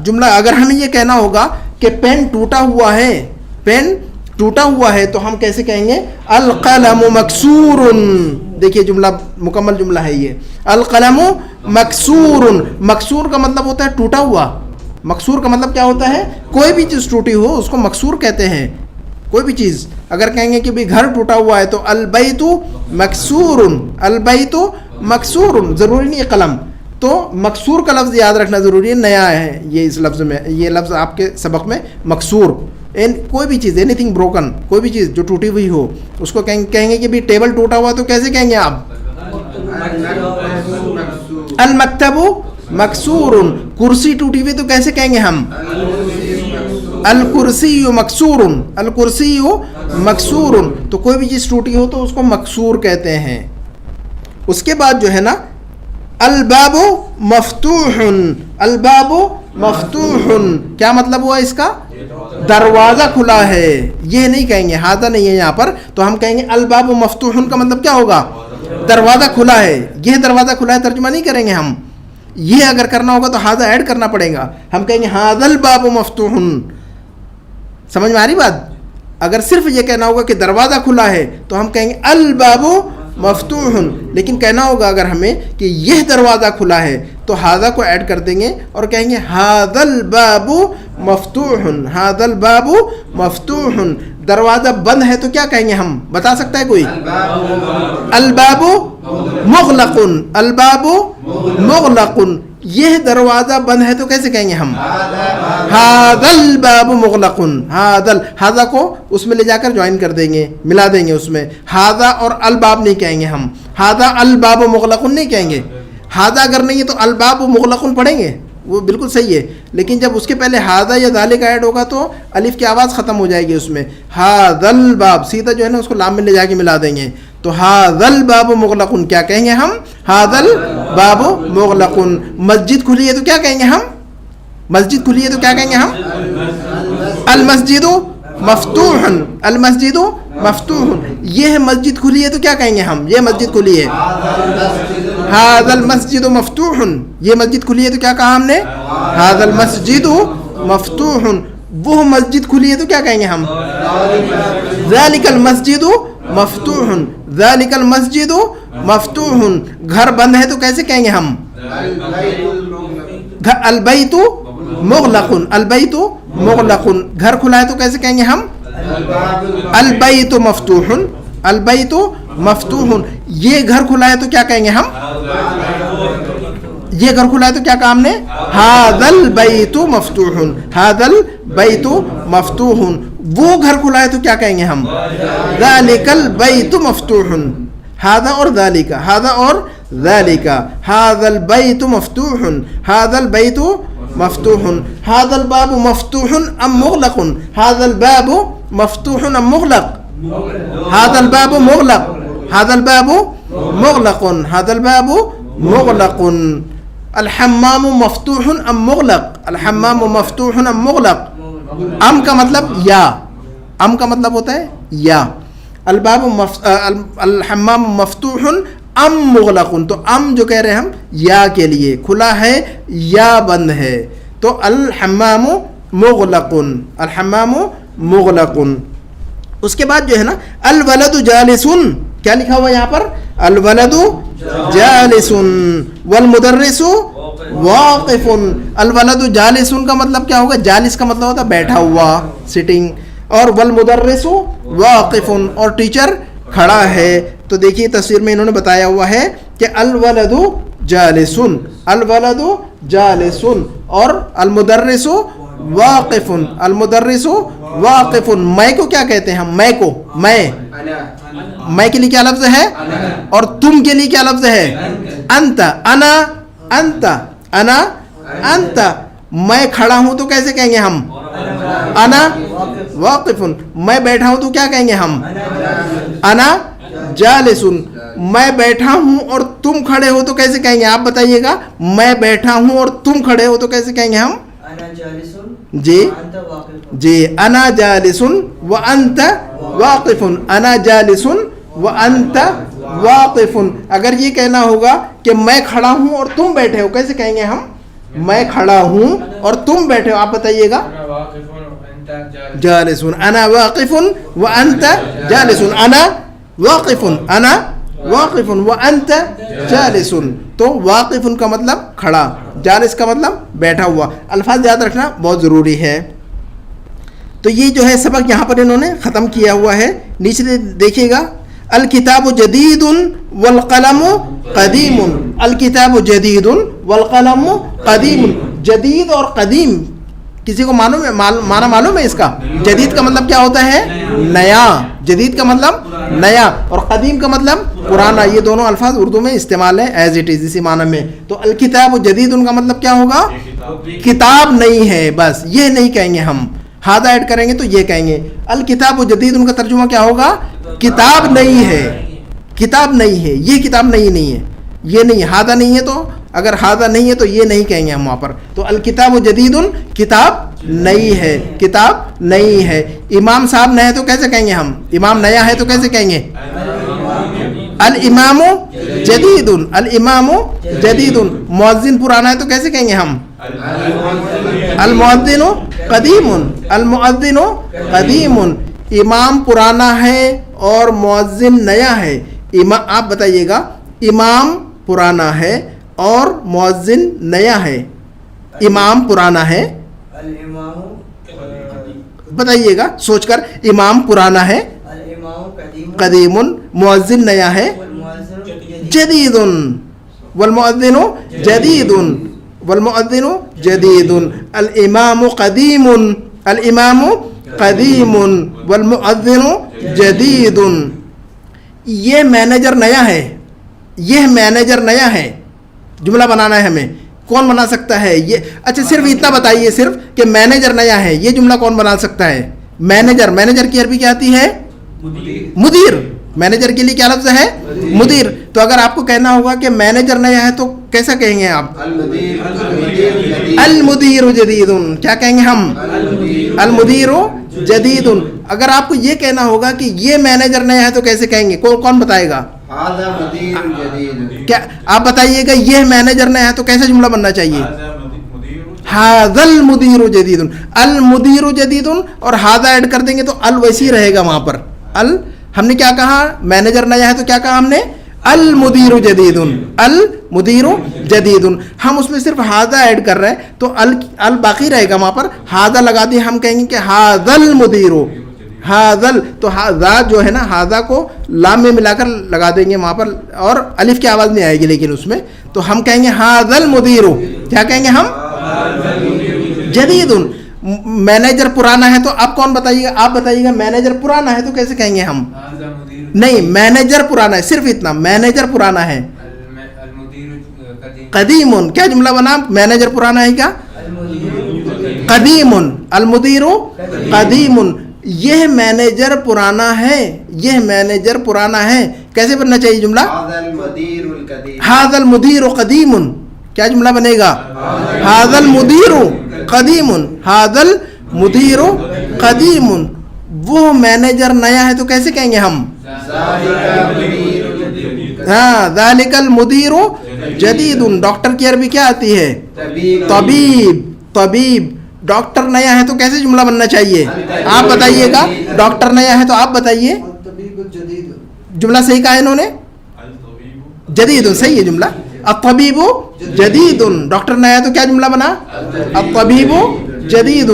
جملہ اگر ہمیں یہ کہنا ہوگا کہ پین ٹوٹا ہوا ہے, پین ٹوٹا ہوا ہے, تو ہم کیسے کہیں گے؟ القلم مکسور. دیکھیے جملہ مکمل جملہ ہے یہ, القلم مکسور. مکسور کا مطلب ہوتا ہے ٹوٹا ہوا. مکسور کا مطلب کیا ہوتا ہے؟ کوئی بھی چیز ٹوٹی ہو اس کو مکسور کہتے ہیں. کوئی بھی چیز اگر کہیں گے کہ بھی گھر ٹوٹا ہوا ہے تو البیت مکسور, البیت مکسور. ضروری نہیں ہے قلم, تو مکسور کا لفظ یاد رکھنا ضروری ہے, نیا ہے یہ اس لفظ میں, یہ لفظ آپ کے سبق میں مکسور. کوئی بھی چیز, اینی تھنگ بروکن, کوئی بھی چیز جو ٹوٹی ہوئی ہو اس کو کہیں گے کہ بھی ٹیبل ٹوٹا ہوا تو کیسے کہیں گے آپ؟ المکتب مکسور. کرسی ٹوٹی ہوئی تو کیسے کہیں گے ہم؟ الکرسی مکسور, الکرسی مکسور. تو کوئی بھی چیز ٹوٹی ہو تو اس کو مکسور کہتے ہیں. اس کے بعد جو ہے نا الباب مفتوح, الباب مفتوح. کیا مطلب ہوا اس کا؟ دروازہ کھلا ہے. یہ نہیں کہیں گے, ہاذا نہیں ہے یہاں پر, تو ہم کہیں گے الباب مفتوح کا مطلب کیا ہوگا؟ دروازہ کھلا ہے. یہ دروازہ کھلا ہے ترجمہ نہیں کریں گے ہم, یہ اگر کرنا ہوگا تو ہاذا ایڈ کرنا پڑے گا. ہم کہیں گے ہاذا الباب مفتوح. سمجھ میں آ رہی بات؟ اگر صرف یہ کہنا ہوگا کہ دروازہ کھلا ہے تو ہم کہیں گے الباب مفتوح. لیکن کہنا ہوگا اگر ہمیں کہ یہ دروازہ کھلا ہے تو ہاذا کو ایڈ کر دیں گے اور کہیں گے ہاذا الباب مفتوح, ہاذا الباب مفتوح. دروازہ بند ہے تو کیا کہیں گے ہم؟ بتا سکتا ہے کوئی؟ الباب مغلق, الباب مغلق. یہ دروازہ بند ہے تو کیسے کہیں گے ہم؟ ہاذل باب مغلقن. ہاذا کو اس میں لے جا کر جوائن کر دیں گے, ملا دیں گے اس میں. ہاذا اور الباب نہیں کہیں گے ہم, ہاذا الباب مغلقن نہیں کہیں گے. ہاذا اگر نہیں ہے تو الباب مغلقن پڑھیں گے, وہ بالکل صحیح ہے. لیکن جب اس کے پہلے ہاذا یا ذالک ایڈ ہوگا تو الف کی آواز ختم ہو جائے گی اس میں. ہاذل باب سیدھا جو ہے نا اس کو لام میں لے جا کے ملا دیں گے. تو ہاذل باب مغلقن کیا کہیں گے ہم؟ ہاذل باب مغلقن. مسجد کھلی ہے تو کیا کہیں گے ہم؟ مسجد کھلی ہے تو کیا کہیں گے ہم؟ المسجد مفتوح. المسجد مفتوح. یہ مسجد کھلی ہے تو کیا کہیں گے ہم؟ یہ مسجد کھلی ہے. ھذا المسجد مفتوح. یہ مسجد کھلی ہے تو کیا کہا ہم نے؟ ھذا المسجد مفتوح. وہ مسجد کھلی ہے تو کیا کہیں گے ہم؟ ذالک المسجد مفتوح. ذالک المسجد مفتوح. گھر بند ہے تو کیسے کہیں گے ہم؟ البیت مغلق. البیت مغلق. گھر کھلا ہے تو کیسے کہیں گے ہم؟ البیت مفتوح. البیت مفتوح. یہ گھر کھلا ہے تو کیا کہیں گے ہم؟ یہ گھر کھلا ہے تو کیا کام نے؟ ھذا البیت مفتوح. ھذا البیت مفتوح. وہ گھر کھلا ہے تو کیا کہیں گے ہم؟ ذالک البیت مفتوح. ھذا اور ذالک, ھذا اور ذالک. ھذا البیت مفتوح. ھذا البیت مفتوح. ھذا الباب مفتوح ام مغلق؟ ھذا الباب مفتوح ام مغلق؟ ھذا الباب مغلق. ھذا الباب مغلق. ھذا الباب مغلق. الحمام مفتوح ام مغلق؟ الحمام مفتوح ام مغلق؟ ام کا مطلب یا, ام کا مطلب ہوتا ہے یا. الباب الحمام مفتوح ام مغلق. تو ام جو کہہ رہے ہیں ہم یا کے لیے, کھلا ہے یا بند ہے. تو الحمام مغلق. الحمام مغلق. اس کے بعد جو ہے نا الولد جالس. کیا لکھا ہوا یہاں پر؟ الولد جالس والمدرس واقف. الولد جالس کا مطلب کیا ہوگا؟ جالس کا مطلب ہوتا ہے بیٹھا ہوا, سٹنگ. اور والمدرس واقف, اور ٹیچر کھڑا ہے. تو دیکھیے تصویر میں انہوں نے بتایا ہوا ہے کہ الولد جالس, الولد جالس, اور المدرس واقف. المدرس واقف. میں کو کیا کہتے ہیں ہم؟ میں کو, میں کے لیے کیا لفظ ہے؟ اور تم کے لیے کیا لفظ ہے؟ انت. انا انت. انا انت. میں کھڑا ہوں تو کیسے کہیں گے ہم؟ انا واقف. میں بیٹھا ہوں تو کیا کہیں گے ہم؟ انا جالس. میں بیٹھا ہوں اور تم کھڑے ہو تو کیسے کہیں گے؟ آپ بتائیے گا. میں بیٹھا ہوں اور تم کھڑے ہو تو کیسے کہیں گے ہم؟ جی جی, انا جالس وانت واقف. انا جالس وانت واقف. اگر یہ کہنا ہوگا کہ میں کھڑا ہوں اور تم بیٹھے ہو, کیسے کہیں گے ہم؟ میں کھڑا ہوں اور تم بیٹھے ہو. آپ بتائیے گا. جالس. انا واقف وانت جالس. انا واقف. انا واقف وانت جالس. تو واقف کا مطلب کھڑا, جالس کا مطلب بیٹھا ہوا. الفاظ یاد رکھنا بہت ضروری ہے. تو یہ جو ہے سبق یہاں پر انہوں نے ختم کیا ہوا ہے. نیچے دیکھیے گا الکتاب جدید والقلم قدیم. الکتاب جدید والقلم قدیم. جدید اور قدیم کسی کو معلوم ہے؟ معنی معلوم ہے اس کا؟ جدید کا مطلب کیا ہوتا ہے؟ نیا. جدید کا مطلب نیا, اور قدیم کا مطلب پرانا. یہ دونوں الفاظ اردو میں استعمال ہیں ایز اٹ از, اسی معنی میں. تو الکتاب جدید ان کا مطلب کیا ہوگا؟ کتاب نہیں ہے, بس یہ نہیں کہیں گے ہم. ہادہ ایڈ کریں گے تو یہ کہیں گے. الکتاب جدید ان کا ترجمہ کیا ہوگا؟ کتاب نہیں ہے. کتاب نہیں ہے, یہ کتاب نہیں ہے, یہ نہیں. ہادہ نہیں ہے تو اگر ہادہ نہیں ہے تو یہ نہیں کہیں گے ہم وہاں پر. تو الکتاب جدید کتاب نہیں ہے, کتاب نہیں ہے. امام صاحب نئے تو کیسے کہیں گے ہم؟ امام نیا ہے تو کیسے کہیں گے؟ الامام جدید. الامام جدید. مؤذن پرانا ہے تو کیسے کہیں گے ہم؟ المؤذن قدیم. المؤذن قدیم. امام پرانا ہے اور مؤذن نیا ہے. آپ بتائیے گا. امام پرانا ہے اور مؤذن نیا ہے. امام پرانا ہے, بتائیے گا سوچ کر. امام پرانا ہے, قدیم. مؤذن نیا ہے, جدید. والمؤذن جدید. والمؤذن جدید الامام قدیم الامام قدیم والمؤذن جدید. یہ مینیجر نیا ہے, یہ مینیجر نیا ہے, جملہ بنانا ہے ہمیں. کون بنا سکتا ہے یہ؟ اچھا صرف اتنا بتائیے صرف کہ مینیجر نیا ہے, یہ جملہ کون بنا سکتا ہے؟ مینیجر. مینیجر کی عربی کیا آتی ہے؟ مدیر. مینیجر کے لیے کیا لفظ ہے؟ مدیر. تو اگر آپ کو کہنا ہوگا کہ مینیجر نیا ہے تو کیسا کہیں گے آپ؟ المدیر جدید. کیا کہیں گے ہم؟ المدیر جدید. اگر آپ کو یہ کہنا ہوگا کہ یہ مینیجر نیا ہے تو کیسے کہیں گے؟ کون بتائے گا؟ کیا آپ بتائیے گا یہ مینیجر نیا ہے تو کیسا جملہ بننا چاہیے؟ ھذا المدیر جدید. المدیر جدید اور ھذا ایڈ کر دیں گے تو ال ویسی رہے گا وہاں پر. ہم نے کیا کہا؟ مینیجر نیا ہے تو کیا کہا ہم نے؟ المدیر جدید. المدیر جدید. ہم اس میں صرف ھذا ایڈ کر رہے ہیں تو ال باقی رہے گا وہاں پر. ھذا لگا دیں ہم کہیں گے کہ ھذا المدیر. ھذل تو ھذا جو ہے نا ھذا کو لام میں ملا کر لگا دیں گے وہاں پر اور الف کی آواز نہیں آئے گی لیکن اس میں تو ہم کہیں گے ھذا المدیر. کیا کہیں گے ہم؟ جدید. مینیجر پرانا ہے تو آپ کون بتائیے گا؟ آپ بتائیے گا مینیجر پرانا ہے تو کیسے کہیں گے ہم؟ نہیں, مینیجر پرانا ہے, صرف اتنا, مینیجر پرانا ہے. قدیم. کیا جملہ بنا؟ مینیجر پرانا ہے کیا؟ قدیم. المدیر قدیم. یہ مینیجر پرانا ہے, یہ مینیجر پرانا ہے. کیسے بننا چاہیے جملہ؟ ھذا المدیر قدیم. کیا جملہ بنے گا؟ ھذا المدیر قدیم. ھذا المدیر قدیم. وہ مینیجر نیا ہے تو کیسے کہیں گے ہم؟ ہاں, ذالک المدیر جدید. ڈاکٹر کی عربی کیا آتی ہے؟ طبیب. طبیب. ڈاکٹر نیا ہے تو کیسے جملہ بننا چاہیے؟ آپ بتائیے گا. ڈاکٹر نیا ہے تو آپ بتائیے. جملہ صحیح کہا انہوں نے؟ جدید. صحیح ہے جملہ. الطبیب جدید. ڈاکٹر نیا ہے تو کیا جملہ بنا؟ الطبیب جدید.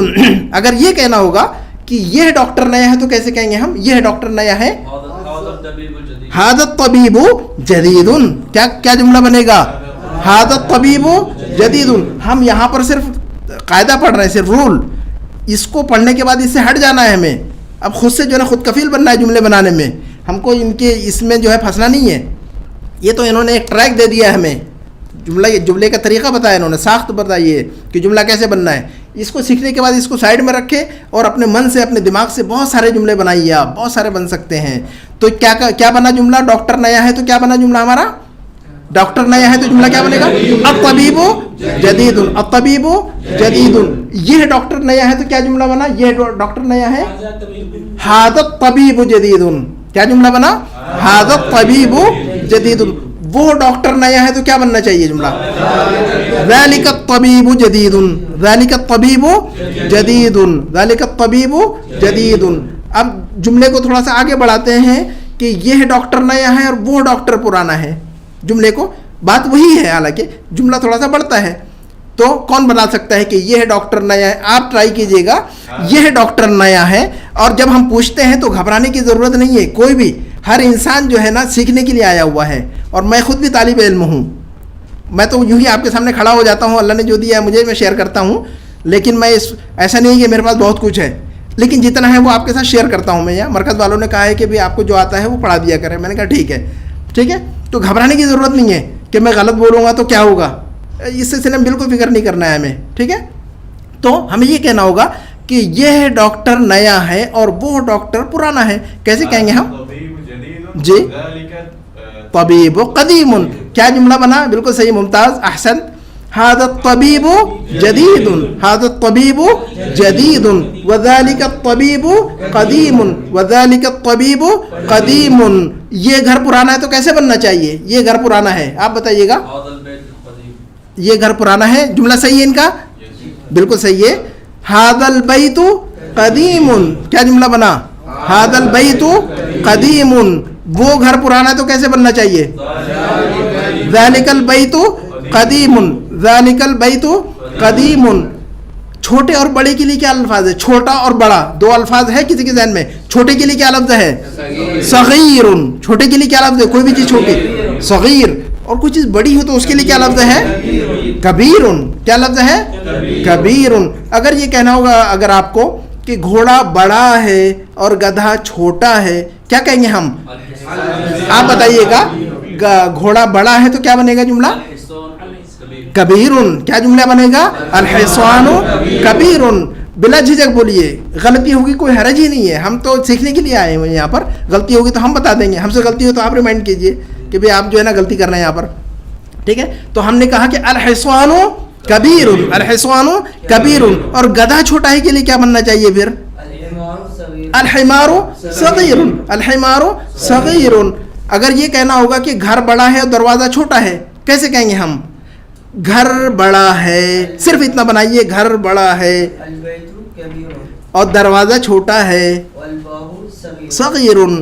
اگر یہ کہنا ہوگا کہ یہ ڈاکٹر نیا ہے تو کیسے کہیں گے ہم؟ یہ ڈاکٹر نیا ہے. ھذا الطبیب جدید. کیا جملہ بنے گا؟ ھذا الطبیب جدید. ہم یہاں پر صرف قاعدہ پڑھ رہے ہیں, صرف رول. اس کو پڑھنے کے بعد اس سے ہٹ جانا ہے ہمیں. اب خود سے جو ہے نا خود کفیل بننا ہے جملے بنانے میں. ہم کو ان کے اس میں جو ہے پھنسنا نہیں ہے. یہ تو انہوں نے ایک ٹریک دے دیا ہے ہمیں, جملے کا طریقہ بتایا انہوں نے, ساخت بتائیے کہ جملہ کیسے بننا ہے. اس کو سیکھنے کے بعد اس کو سائڈ میں رکھے اور اپنے من سے اپنے دماغ سے بہت سارے جملے بنائیے. آپ بہت سارے بن سکتے ہیں. تو کیا بنا جملہ؟ ڈاکٹر نیا ہے تو کیا بنا جملہ ہمارا؟ ڈاکٹر نیا ہے تو جملہ کیا بنے گا؟ الطبیب جدید. الطبیب جدید. یہ ڈاکٹر نیا ہے تو کیا جملہ بنا؟ یہ ڈاکٹر نیا ہے. ھذا الطبیب جدید. کیا جملہ بنا؟ ھذا الطبیب جدید. وہ ڈاکٹر نیا ہے تو کیا بننا چاہیے جملہ؟ ذالک الطبیب جدید. ذالک الطبیب جدید. ذالک الطبیب جدید. اب جملے کو تھوڑا سا آگے بڑھاتے ہیں کہ یہ ڈاکٹر نیا ہے اور وہ ڈاکٹر پرانا ہے. جملے کو بات وہی ہے, حالانکہ جملہ تھوڑا سا بڑھتا ہے. تو کون بنا سکتا ہے کہ یہ ڈاکٹر نیا ہے؟ آپ ٹرائی کیجئے گا. یہ ڈاکٹر نیا ہے. اور جب ہم پوچھتے ہیں تو گھبرانے کی ضرورت نہیں ہے. کوئی بھی, ہر انسان جو ہے نا سیکھنے کے لیے آیا ہوا ہے. اور میں خود بھی طالب علم ہوں. میں تو یوں ہی آپ کے سامنے کھڑا ہو جاتا ہوں, اللہ نے جو دیا ہے مجھے میں شیئر کرتا ہوں. لیکن میں ایسا نہیں کہ میرے پاس بہت کچھ ہے, لیکن جتنا ہے وہ آپ کے ساتھ شیئر کرتا ہوں میں. یہاں مرکز والوں نے کہا ہے کہ آپ کو جو آتا ہے وہ پڑھا دیا کریں. میں نے کہا ٹھیک ہے. ٹھیک ہے, تو گھبرانے کی ضرورت نہیں ہے کہ میں غلط بولوں گا تو کیا ہوگا. اس سلسلے میں بالکل فکر نہیں کرنا ہے ہمیں. ٹھیک ہے, تو ہمیں یہ کہنا ہوگا کہ یہ ڈاکٹر نیا ہے اور وہ ڈاکٹر پرانا ہے. کیسے کہیں گے ہم؟ جی, طبیب قدیم. کیا جملہ بنا؟ بالکل صحیح, ممتاز, احسن. ھذا الطبیب جدید. ھذا الطبیب جدید. وذالک الطبیب قدیم. وذالک الطبیب قدیم. یہ گھر پرانا ہے تو کیسے بننا چاہیے؟ یہ گھر پرانا ہے. آپ بتائیے گا. یہ گھر پرانا ہے. جملہ صحیح ہے ان کا؟ بالکل صحیح ہے. ھذا البیت قدیم. کیا جملہ بنا؟ ھذا البیت قدیم. وہ گھر پرانا ہے تو کیسے بننا چاہیے؟ ذالک البیت قدیم. ذالک البیت قدیم. چھوٹے اور بڑے کے لیے کیا الفاظ ہے؟ چھوٹا اور بڑا دو الفاظ ہے کسی کے ذہن میں؟ چھوٹے کے لیے کیا لفظ ہے؟ صغیر. چھوٹے کے لیے کیا لفظ ہے؟ کوئی بھی چیز چھوٹی, صغیر. اور کوئی چیز بڑی ہو تو اس کے لیے کیا لفظ ہے؟ کبیرن. کیا لفظ ہے؟ کبیرن. اگر یہ کہنا ہوگا اگر آپ کو کہ گھوڑا بڑا ہے اور گدھا چھوٹا ہے, کیا کہیں گے ہم؟ آپ بتائیے گا. گھوڑا بڑا ہے تو کیا بنے گا جملہ؟ کبیرن. کیا جملہ بنے گا؟ الحصان کبیرن. بلا جھجک بولیے, غلطی ہوگی کوئی حرج ہی نہیں ہے, ہم تو سیکھنے کے لیے آئے ہیں یہاں پر. غلطی ہوگی تو ہم بتا دیں گے, ہم سے غلطی ہو تو آپ ریمائنڈ کیجئے کہ بھئی آپ جو ہے نا غلطی کرنا ہے یہاں پر. ٹھیک ہے, تو ہم نے کہا کہ الحصان کبیرن, الحصان کبیرن. اور گدھا چھوٹا ہے کے لیے کیا بننا چاہیے پھر؟ الحمار صغیرن, الحمار صغیرن. اگر یہ کہنا ہوگا کہ گھر بڑا ہے اور دروازہ چھوٹا ہے, کیسے کہیں گے ہم؟ گھر بڑا ہے, صرف اتنا بنائیے, گھر بڑا ہے اور دروازہ چھوٹا ہے. صغیرن,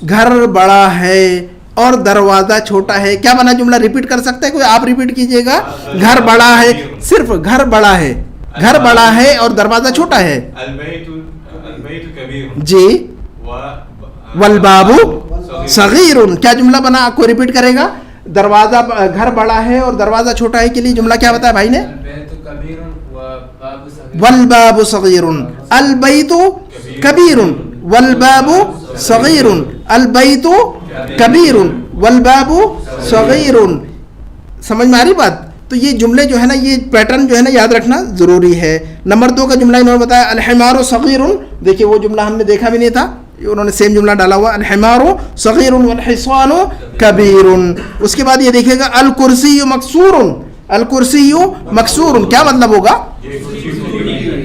گھر بڑا ہے اور دروازہ چھوٹا ہے. کیا بنا جملہ؟ ریپیٹ کر سکتے ہیں کوئی؟ آپ ریپیٹ کیجئے گا. گھر بڑا ہے, صرف گھر بڑا ہے, گھر بڑا ہے اور دروازہ چھوٹا ہے. جی. والباب صغیرن. کیا جملہ بنا؟ کوئی ریپیٹ کرے گا؟ دروازہ, گھر بڑا ہے اور دروازہ چھوٹا ہے کے لیے جملہ کیا بتایا بھائی نے؟ والباب صغیرن. البیت کبیرن والباب صغیرن. البیت کبیرن والباب صغیرن. سمجھ میں آ رہی بات؟ تو یہ جملے جو ہے نا, یہ پیٹرن جو ہے نا یاد رکھنا ضروری ہے. نمبر 2 کا جملہ انہوں نے بتایا الحمار صغیرن. دیکھیے وہ جملہ ہم نے دیکھا بھی نہیں تھا, انہوں نے سیم جملہ ڈالا ہوا, الحمار صغیرن والحصان کبیرن. اس کے بعد یہ دیکھیے گا الکرسی مکسورن. الکرسی مکسورن کیا مطلب ہوگا؟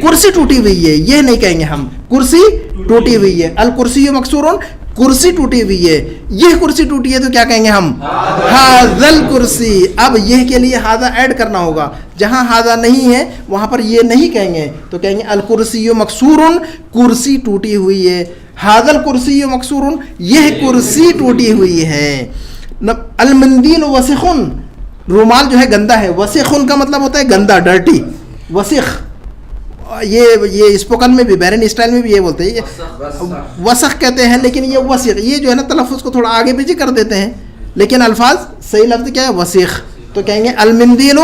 کرسی ٹوٹی ہوئی ہے. یہ نہیں کہیں گے ہم کرسی ٹوٹی ہوئی ہے. الکرسی مکسورن, کرسی ٹوٹی ہوئی ہے. یہ کرسی ٹوٹی ہے تو کیا کہیں گے ہم؟ ھذا الکرسی. اب یہ کے لیے ھذا ایڈ کرنا ہوگا, جہاں ھذا نہیں ہے وہاں پر یہ نہیں کہیں گے, تو کہیں گے الکرسی مکسورن, کرسی ٹوٹی ہوئی ہے. ھذا الکرسی مکسورن, یہ کرسی ٹوٹی ہوئی ہے. المندیل وسخن, رومال جو ہے گندا ہے. وسخن کا مطلب ہوتا ہے گندا, ڈرٹی. وسخ یہ اسپوکن میں بھی, بیرن اسٹائل میں بھی یہ بولتے ہیں, یہ وسخ کہتے ہیں, لیکن یہ وسخ, یہ جو ہے نا تلفظ کو تھوڑا آگے پیچھے کر دیتے ہیں, لیکن الفاظ صحیح لفظ کیا ہے؟ وسخ. تو کہیں گے المندیل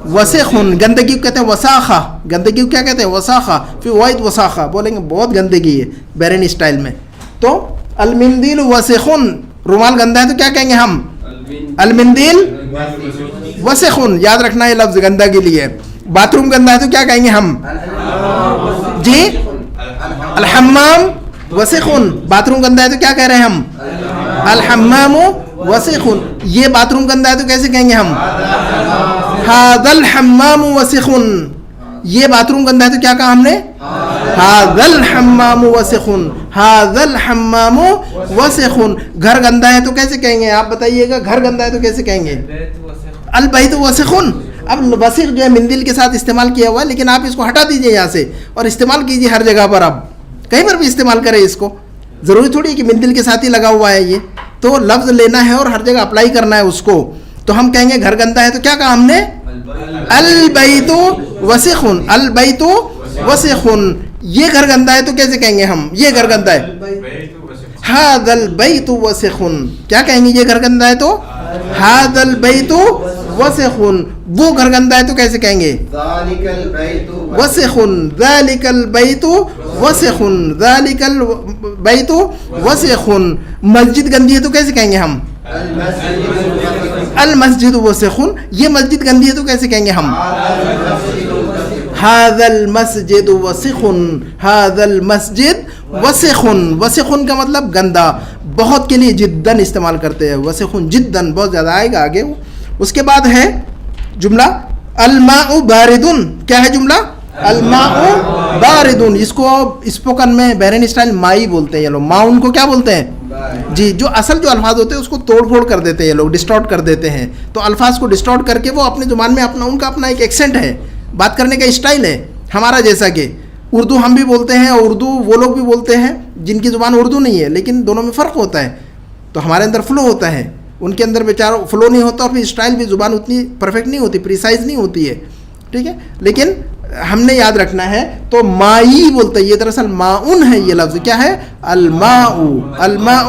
وسخن. گندگی کو کہتے ہیں وساخہ, گندگی کو کیا کہتے ہیں؟ وساخہ. پھر واحد وساخہ بولیں گے بہت گندگی ہے بیرن اسٹائل میں. تو المندیل وسخن, رومال گندا ہے تو کیا کہیں گے ہم؟ المندیل وسخن. یاد رکھنا یہ لفظ گندا کے لیے. باتھ روم گندا ہے تو کیا کہیں گے ہم؟ جی. الحمام وسخن, باتھ روم گندا ہے تو کیا کہہ رہے ہیں ہم؟ الحمام وسخن. یہ باتھ روم گندا ہے تو کیسے کہیں گے ہم؟ ھذا الحمام وسخن. یہ باتھ روم گندا ہے تو کیا کہا ہم نے؟ ھذا الحمام وسخن. ھذا الحمام وسخن. گھر گندا ہے تو کیسے کہیں گے؟ آپ بتائیے گا. گھر گندا ہے تو کیسے کہیں گے؟ البیت وسخن. اب وسخ جو ہے مندل کے ساتھ استعمال کیا ہوا ہے, لیکن آپ اس کو ہٹا دیجئے یہاں سے اور استعمال کیجئے ہر جگہ پر. اب کہیں پر بھی استعمال کریں اس کو, ضروری تھوڑی ہے کہ مندل کے ساتھ ہی لگا ہوا ہے. یہ تو لفظ لینا ہے اور ہر جگہ اپلائی کرنا ہے اس کو. تو ہم کہیں گے گھر گندا ہے تو کیا کہا ہم نے؟ البیت وسخن. البیت وسخن. یہ گھر گندا ہے تو کیسے کہیں گے ہم؟ یہ گھر گندا ہے. ھذا البیت وسخن. کیا کہیں گے یہ گھر گندا ہے تو؟ ھذا البیت وسخن. وہ گھر گندا ہے تو کیسے کہیں گے؟ وسخن. ذالک البیت وسخن. ذالک البیت وسخن. مسجد گندی ہے تو کیسے کہیں گے ہم؟ المسجد وسخن. یہ مسجد گندی ہے تو کیسے کہیں گے ہم؟ ھذا المسجد وسخن. ھذا المسجد وسخن. وسخن کا مطلب گندا, بہت کے لیے جدن استعمال کرتے ہیں. وسخن جدن بہت زیادہ آئے گا آگے. اس کے بعد ہے جملہ الماء باردن. کیا ہے جملہ؟ الماء باردن. اس کو اسپوکن میں بیرن اسٹائل مائی بولتے ہیں یہ لوگ. ماؤن کو کیا بولتے ہیں؟ جی. جو اصل جو الفاظ ہوتے ہیں اس کو توڑ پھوڑ کر دیتے ہیں یہ لوگ, ڈسٹارٹ کر دیتے ہیں. تو الفاظ کو ڈسٹارٹ کر کے وہ اپنے زبان میں اپنا, ان کا اپنا ایک ایکسنٹ ہے, بات کرنے کا اسٹائل ہے ہمارا. جیسا کہ اردو ہم بھی بولتے ہیں, اردو وہ لوگ بھی بولتے ہیں جن کی زبان اردو نہیں ہے, لیکن دونوں میں فرق ہوتا ہے. تو ہمارے اندر فلو ہوتا ہے, ان کے اندر بیچاروں فلو نہیں ہوتا, اور پھر اسٹائل بھی زبان اتنی پرفیکٹ نہیں ہوتی, پریسائز نہیں ہوتی ہے. ٹھیک ہے, لیکن ہم نے یاد رکھنا ہے. تو مائی بولتے ہیں, یہ دراصل ماؤن ہے یہ لفظ. کیا ہے؟ الماء. الماء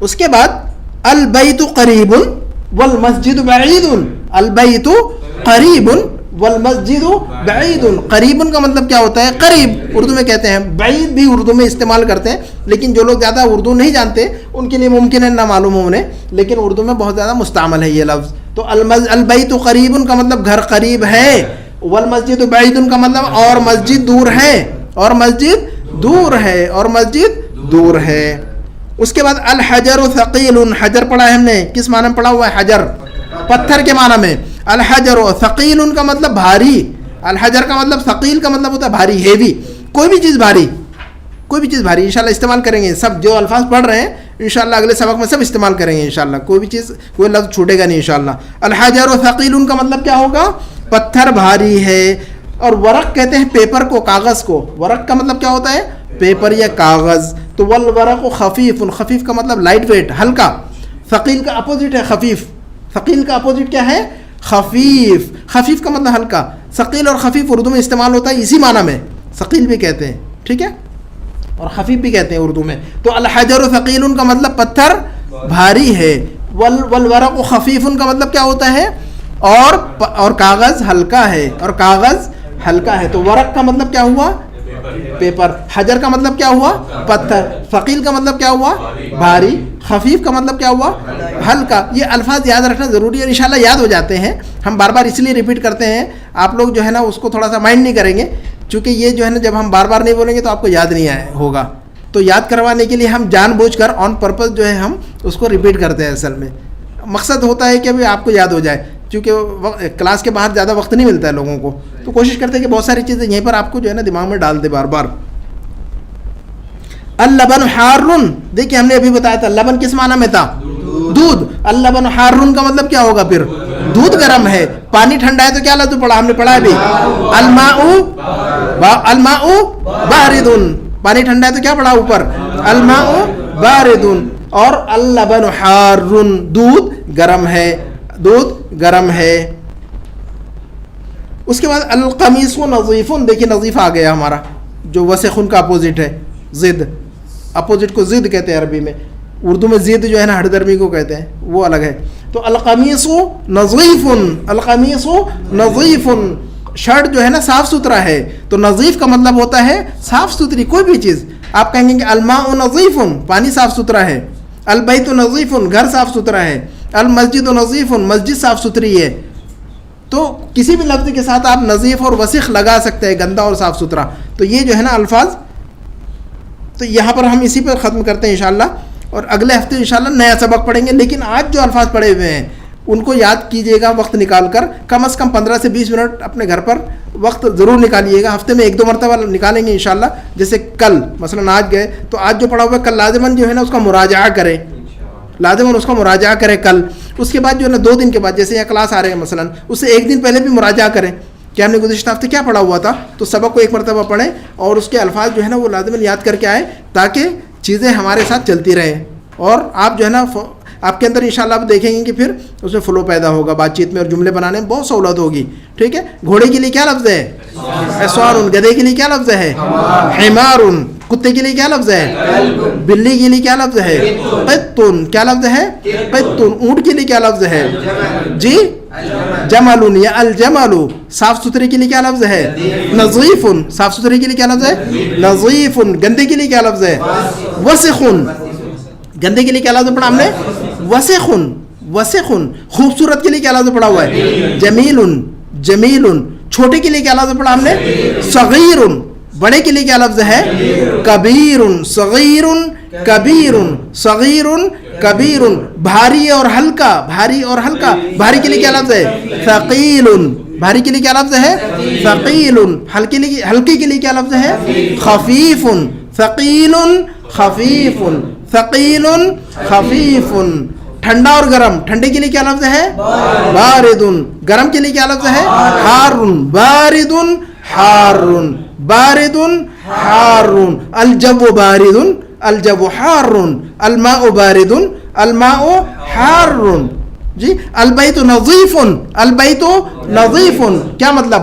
اس کے بعد البیت قریب والمسجد بعید. البیت قریب والمسجد بعید. قریب کا مطلب کیا ہوتا ہے؟ قریب اردو میں کہتے ہیں, بعید بھی اردو میں استعمال کرتے ہیں, لیکن جو لوگ زیادہ اردو نہیں جانتے ان کے لیے ممکن ہے نہ معلوم ہو انہیں, لیکن اردو میں بہت زیادہ مستعمل ہے یہ لفظ. تو البیت قریب کا مطلب گھر قریب ہے, والمسجد بعید کا مطلب اور مسجد دور ہے, اور مسجد دور ہے, اور مسجد دور ہے. اس کے بعد الحجر ثقیل. حجر پڑھا ہے ہم نے, کس معنی میں پڑھا ہوا ہے؟ حجر, پتھر کے معنی میں. الحجر ثقیل کا مطلب بھاری, الحجر کا مطلب ثقیل کا مطلب ہوتا ہے بھاری, ہیوی. کوئی بھی چیز بھاری, کوئی بھی چیز بھاری. انشاءاللہ استعمال کریں گے سب جو الفاظ پڑھ رہے ہیں, انشاءاللہ اگلے سبق میں سب استعمال کریں گے انشاءاللہ. کوئی بھی چیز, کوئی لفظ چھوٹے گا نہیں انشاءاللہ. الحجر ثقیل کا مطلب کیا ہوگا؟ پتھر بھاری ہے. اور ورق کہتے ہیں پیپر کو, کاغذ کو. ورق کا مطلب کیا ہوتا ہے؟ پیپر یا کاغذ. تو والورق خفیف. خفیف کا مطلب لائٹ ویٹ, ہلکا. ثقیل کا اپوزٹ ہے خفیف. ثقیل کا اپوزٹ کیا ہے؟ خفیف. خفیف کا مطلب ہلکا. ثقیل اور خفیف اردو میں استعمال ہوتا ہے اسی معنی میں. ثقیل بھی کہتے ہیں, ٹھیک ہے, اور خفیف بھی کہتے ہیں اردو میں. تو الحجر ثقیل کا مطلب پتھر بھاری ہے. والورق خفیف کا مطلب کیا ہوتا ہے؟ اور کاغذ ہلکا ہے, اور کاغذ ہلکا ہے. تو ورق کا مطلب کیا ہوا؟ پیپر. حجر کا مطلب کیا ہوا؟ پتھر. ثقیل کا مطلب کیا ہوا؟ بھاری. خفیف کا مطلب کیا ہوا؟ ہلکا. یہ الفاظ یاد رکھنا ضروری ہے, انشاءاللہ یاد ہو جاتے ہیں. ہم بار بار اس لیے ریپیٹ کرتے ہیں, آپ لوگ جو ہے نا اس کو تھوڑا سا مائنڈ نہیں کریں گے, چونکہ یہ جو ہے نا جب ہم بار بار نہیں بولیں گے تو آپ کو یاد نہیں ہوگا. تو یاد کروانے کے لیے ہم جان بوجھ کر آن پرپز جو ہے ہم اس کو ریپیٹ کرتے ہیں. اصل میں مقصد ہوتا ہے کہ ابھی آپ کو یاد ہو جائے, کیونکہ کلاس کے باہر زیادہ وقت نہیں ملتا ہے لوگوں کو, تو کوشش کرتے ہیں کہ بہت ساری چیزیں یہیں پر آپ کو جو ہے نا دماغ میں ڈال دے بار بار. اللبن حارن, دیکھیں ہم نے ابھی بتایا تھا لبن کس معنی میں تھا؟ دودھ. اللبن حارن کا مطلب کیا ہوگا پھر؟ دودھ گرم ہے. پانی ٹھنڈا ہے تو کیا لفظ پڑھا ہم نے؟ پڑھا ہے بھی الماء بارد. پانی ٹھنڈا ہے تو کیا پڑھا اوپر؟ الماء بارد. اور اللبن حارن, دودھ گرم ہے, دودھ گرم ہے. اس کے بعد القمیص نظیف. دیکھیے نظیف آ گیا ہمارا, جو وسخن کا اپوزٹ ہے, ضد. اپوزٹ کو ضد کہتے ہیں عربی میں, اردو میں ضد جو ہے نا ہٹ درمی کو کہتے ہیں, وہ الگ ہے. تو القمیص نظیف. القمیص نظیف, شرٹ جو ہے نا صاف ستھرا ہے. تو نظیف کا مطلب ہوتا ہے صاف ستھری کوئی بھی چیز. آپ کہیں گے کہ الماء نظیف, پانی صاف ستھرا ہے. البیت نظیف, گھر صاف ستھرا ہے. المسجد نظیف, مسجد صاف ستھری ہے. تو کسی بھی لفظ کے ساتھ آپ نظیف اور وسخ لگا سکتے ہیں, گندا اور صاف ستھرا. تو یہ جو ہے نا الفاظ, تو یہاں پر ہم اسی پر ختم کرتے ہیں انشاءاللہ, اور اگلے ہفتے انشاءاللہ نیا سبق پڑھیں گے. لیکن آج جو الفاظ پڑھے ہوئے ہیں ان کو یاد کیجئے گا وقت نکال کر, کم از کم 15 سے 20 منٹ اپنے گھر پر وقت ضرور نکالیے گا. ہفتے میں 1-2 مرتبہ نکالیں گے انشاءاللہ. جیسے کل مثلا آج گئے تو آج جو پڑھا ہوا ہے کل لازماً جو ہے نا اس کا مراجعہ کریں, لازماً اس کا مراجعہ کریں کل. اس کے بعد جو ہے نا 2 دن کے بعد, جیسے یہاں کلاس آ رہے ہیں مثلا, اس سے 1 دن پہلے بھی مراجعہ کریں کہ ہم نے گزشتہ ہفتے کیا پڑھا ہوا تھا. تو سبق کو 1 مرتبہ پڑھیں اور اس کے الفاظ جو ہے نا وہ لازماً یاد کر کے آئیں, تاکہ چیزیں ہمارے ساتھ چلتی رہیں. اور آپ جو ہے نا آپ کے اندر انشاءاللہ آپ دیکھیں گے کہ پھر اس میں فلو پیدا ہوگا بات چیت میں, اور جملے بنانے میں بہت سہولت ہوگی. ٹھیک ہے. گھوڑے کے لیے کیا لفظ ہے؟ حصان. گدھے کے لیے کیا لفظ ہے؟ حمار. کتے کے لیے کیا لفظ ہے؟ بلی کے لیے کیا لفظ ہے؟ قط. کیا لفظ ہے؟ قط. اونٹ کے لیے کیا لفظ ہے؟ جی جمل یا الجمل. صاف ستھرے کے لیے کیا لفظ ہے؟ نظیف. صاف ستھرے کے لیے کیا لفظ ہے؟ نظیف. گندے کے لیے کیا لفظ ہے؟ وسخ. گندے کے لیے کیا لفظ پڑھا ہم نے؟ وسخ. وسخ. خوبصورت کے لیے کیا لفظ پڑھا ہوا ہے؟ جمیل. جمیل. چھوٹے کے لیے کیا لفظ پڑھا ہم نے؟ صغیر. بڑے کے لیے کیا لفظ ہے؟ کبیر. صغیر کبیر. صغیر کبیر. بھاری اور ہلکا. بھاری اور ہلکا. بھاری کے لیے کیا لفظ ہے؟ ثقیل. بھاری کے لیے کیا لفظ ہے؟ ثقیل. ہلکے کے لیے کیا لفظ ہے؟ خفیف. ثقیل خفیف. ثقیل خفیف. ٹھنڈا اور گرم. ٹھنڈے کے لیے کیا لفظ ہے؟ بارد. گرم کے لیے کیا لفظ ہے؟ حار. بارد حار. بارد حار. الجو بارد. الجو حار. الماء بارد. الماء حار. جی. البیت نظیف. البیت نظیف کیا مطلب؟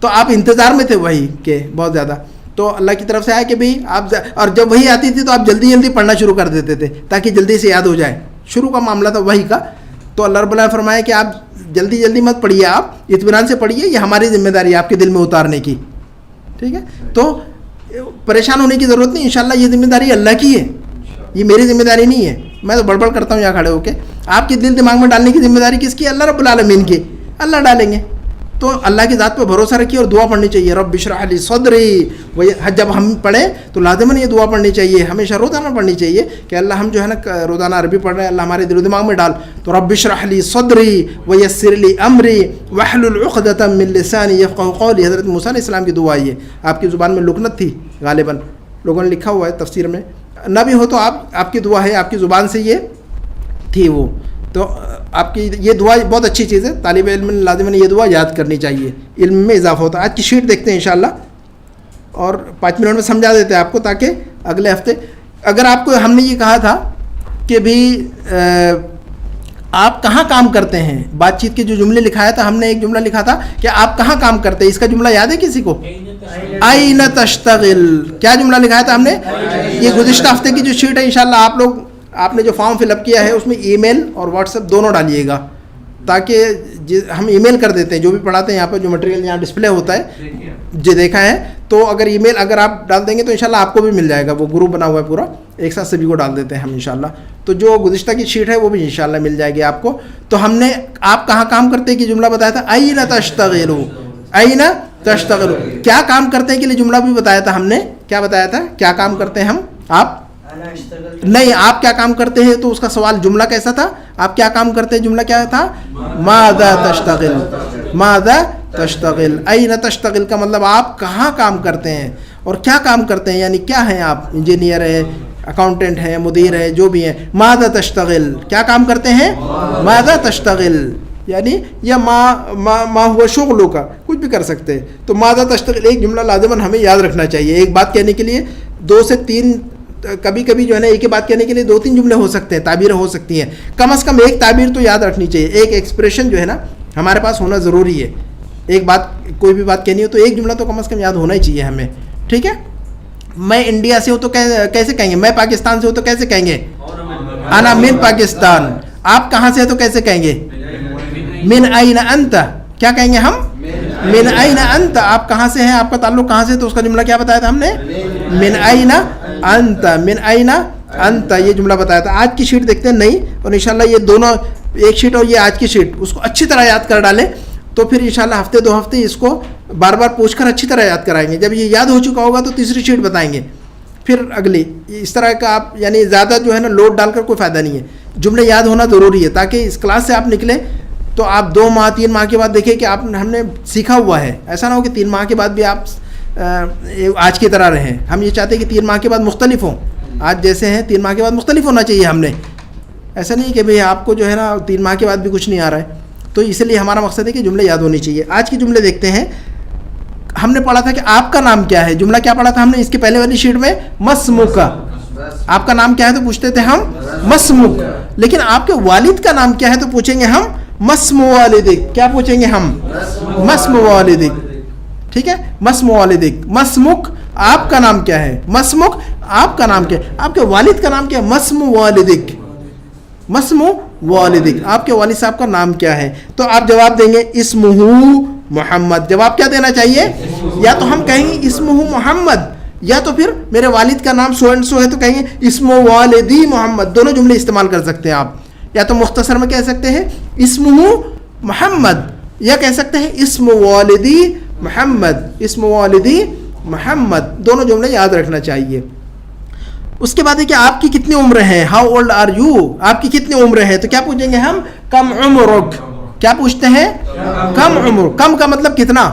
تو آپ انتظار میں تھے وہی کے بہت زیادہ. تو اللہ کی طرف سے آیا کہ بھئی آپ, اور جب وہی آتی تھی تو آپ جلدی جلدی پڑھنا شروع کر دیتے تھے تاکہ جلدی سے یاد ہو جائے. شروع کا معاملہ تھا وہی کا. تو اللہ رب العالمین نے فرمایا کہ آپ جلدی جلدی مت پڑھیے, آپ اطمینان سے پڑھیے, یہ ہماری ذمہ داری ہے آپ کے دل میں اتارنے کی. ٹھیک ہے, تو پریشان ہونے کی ضرورت نہیں, انشاءاللہ یہ ذمہ داری اللہ کی ہے, یہ میری ذمہ داری نہیں ہے. میں تو بڑبڑ کرتا ہوں یہاں کھڑے ہو کے. آپ کے دل دماغ میں ڈالنے کی ذمہ داری کس کی؟ اللہ رب العالمین کی. اللہ ڈالیں گے. تو اللہ کی ذات پہ بھروسہ رکھیے اور دعا پڑھنی چاہیے, رب اشرح لی صدری. جب ہم پڑھیں تو لازماً یہ دعا پڑھنی چاہیے, ہمیشہ روزانہ پڑھنی چاہیے کہ اللہ ہم جو ہے نا روزانہ عربی پڑھ رہے ہیں, اللہ ہمارے دل و دماغ میں ڈال. تو رب اشرح لی صدری ویسر لی امری واحلل عقدۃ من لسانی یفقهوا قولی. حضرت موسیٰ علیہ السلام کی دعا یہ آپ کی زبان میں لکنت تھی غالباً, لوگوں نے لکھا ہوا ہے تفسیر میں, نہ بھی ہو تو آپ کی دعا ہے, آپ کی زبان سے یہ تھی وہ. تو آپ کی یہ دعا بہت اچھی چیز ہے, طالب علم لازماً یہ دعا یاد کرنی چاہیے, علم میں اضافہ ہوتا ہے. آج کی شیٹ دیکھتے ہیں انشاءاللہ اور 5 منٹ میں سمجھا دیتے ہیں آپ کو, تاکہ اگلے ہفتے اگر آپ کو ہم نے یہ کہا تھا کہ بھی آپ کہاں کام کرتے ہیں, بات چیت کے جو جملے لکھایا تھا ہم نے, ایک جملہ لکھا تھا کہ آپ کہاں کام کرتے ہیں, اس کا جملہ یاد ہے کسی کو؟ این تشتغل. کیا جملہ لکھایا تھا ہم نے؟ یہ گزشتہ ہفتے کی جو شیٹ ہے انشاءاللہ آپ نے جو فارم فل اپ کیا ہے اس میں ای میل اور واٹس ایپ دونوں ڈالیے گا, تاکہ ہم ای میل کر دیتے ہیں جو بھی پڑھاتے ہیں یہاں پہ, جو مٹیریل یہاں ڈسپلے ہوتا ہے جو دیکھا ہے. تو اگر ای میل اگر آپ ڈال دیں گے تو انشاءاللہ آپ کو بھی مل جائے گا, وہ گروپ بنا ہوا ہے پورا, ایک ساتھ سبھی کو ڈال دیتے ہیں ہم انشاءاللہ. تو جو گزشتہ کی شیٹ ہے وہ بھی انشاءاللہ مل جائے گی آپ کو. تو ہم نے آپ کہاں کام کرتے ہیں کہ جملہ بتایا تھا, این تشتغلوا, این تشتغلوا, کیا کام کرتے ہیں کے لیے جملہ بھی بتایا تھا ہم نے. کیا بتایا تھا, کیا کام کرتے ہیں ہم, آپ نہیں, آپ کیا کام کرتے ہیں, تو اس کا سوال جملہ کیسا تھا, آپ کیا کام کرتے ہیں, جملہ کیا تھا, ماذا تشتغل, ماذا تشتغل. این تشتغل کا مطلب آپ کہاں کام کرتے ہیں اور کیا کام کرتے ہیں, یعنی کیا ہیں آپ, انجینئر ہے, اکاؤنٹنٹ ہے, مدیر ہے, جو بھی ہیں. ماذا تشتغل, کیا کام کرتے ہیں, ماذا تشتغل, یعنی یا ما ہوا شغلوں کا کچھ بھی کر سکتے ہیں. تو ماذا تشتغل ایک جملہ لازماً ہمیں یاد رکھنا چاہیے. ایک بات کہنے کے لیے 2 سے 3, کبھی کبھی جو ہے نا ایک ہی بات کہنے کے لیے 2-3 جملے ہو سکتے ہیں, تعبیریں ہو سکتی ہیں. کم از کم ایک تعبیر تو یاد رکھنی چاہیے, ایک ایکسپریشن جو ہے نا ہمارے پاس ہونا ضروری ہے. ایک بات, کوئی بھی بات کہنی ہو تو ایک جملہ تو کم از کم یاد ہونا ہی چاہیے ہمیں. ٹھیک ہے, میں انڈیا سے ہوں تو کیسے کہیں گے, میں پاکستان سے ہوں تو کیسے کہیں گے, انا من پاکستان. آپ کہاں سے ہیں تو کیسے کہیں گے, من این انت. کیا کہیں گے ہم, من این انت, آپ کہاں سے ہیں, آپ کا تعلق کہاں سے, تو اس کا جملہ کیا بتایا تھا ہم نے, من این انت, من این انت, یہ جملہ بتایا تھا. آج کی شیٹ دیکھتے ہیں نہیں, اور انشاءاللہ یہ دونوں, ایک شیٹ اور یہ آج کی شیٹ, اس کو اچھی طرح یاد کر ڈالیں. تو پھر انشاءاللہ ہفتے 2 ہفتے اس کو بار بار پوچھ کر اچھی طرح یاد کرائیں گے. جب یہ یاد ہو چکا ہوگا تو تیسری شیٹ بتائیں گے, پھر اگلی. اس طرح کا آپ یعنی زیادہ جو ہے نا لوڈ ڈال کر کوئی فائدہ نہیں ہے. جملے یاد ہونا ضروری ہے تاکہ اس کلاس سے آپ نکلیں تو آپ 2 ماہ 3 ماہ کے بعد دیکھیں کہ آپ ہم نے سیکھا ہوا ہے. ایسا نہ ہو کہ 3 ماہ کے بعد بھی آپ آج کی طرح رہیں. ہم یہ چاہتے ہیں کہ 3 ماہ کے بعد مختلف ہوں, آج جیسے ہیں 3 ماہ کے بعد مختلف ہونا چاہیے ہم نے. ایسا نہیں کہ بھئی آپ کو جو ہے نا 3 ماہ کے بعد بھی کچھ نہیں آ رہا ہے. تو اس لیے ہمارا مقصد ہے کہ جملے یاد ہونی چاہیے. آج کے جملے دیکھتے ہیں. ہم نے پڑھا تھا کہ آپ کا نام کیا ہے, جملہ کیا پڑھا تھا ہم نے اس کے پہلے والی شیٹ میں, مسمک. آپ کا نام کیا ہے تو پوچھتے تھے ہم مسمک. لیکن آپ کے والد کا نام کیا ہے تو پوچھیں گے ہم مسم والدک. کیا پوچھیں گے ہم, مسم والدک. ٹھیک ہے, مسم والدک. مسمک آپ کا نام کیا ہے, مسمک آپ کا نام کیا ہے, آپ کے والد کا نام کیا ہے, مسم والدک. مسم والدک, آپ کے والد صاحب کا نام کیا ہے. تو آپ جواب دیں گے اسمہ محمد. جواب کیا دینا چاہیے, یا تو ہم کہیں گے اسمہ محمد, یا تو پھر میرے والد کا نام سو اینڈ سو ہے تو کہیں گے اسم والدی محمد. دونوں جملے استعمال کر سکتے ہیں آپ. یا تو مختصر میں کہہ سکتے ہیں اسمہ محمد, یا کہہ سکتے ہیں اسم والدی محمد. اسم والدی محمد, دونوں جملے یاد رکھنا چاہیے. اس کے بعد ہے کہ آپ کی کتنی عمر ہے, ہاؤ اولڈ آر یو, آپ کی کتنی عمر ہے. تو کیا پوچھیں گے ہم, کم عمرک. کیا پوچھتے ہیں, کم عمر. کم کا مطلب کتنا,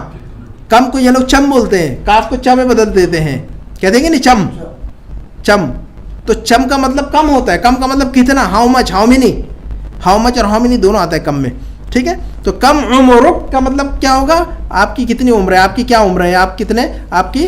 کم کو یہ لوگ چم بولتے ہیں, کاف کو چم میں بدل دیتے ہیں, کہہ دیں گے نہیں چم, چم. تو چم کا مطلب کم ہوتا ہے, کم کا مطلب کتنا, how much, how many. How much اور ہاؤ مینی دونوں آتا ہے کم میں. ٹھیک ہے, تو کم عمرک کا مطلب کیا ہوگا, آپ کی کتنی عمر ہے, آپ کی کیا عمر ہے, آپ کتنے, آپ کی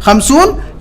50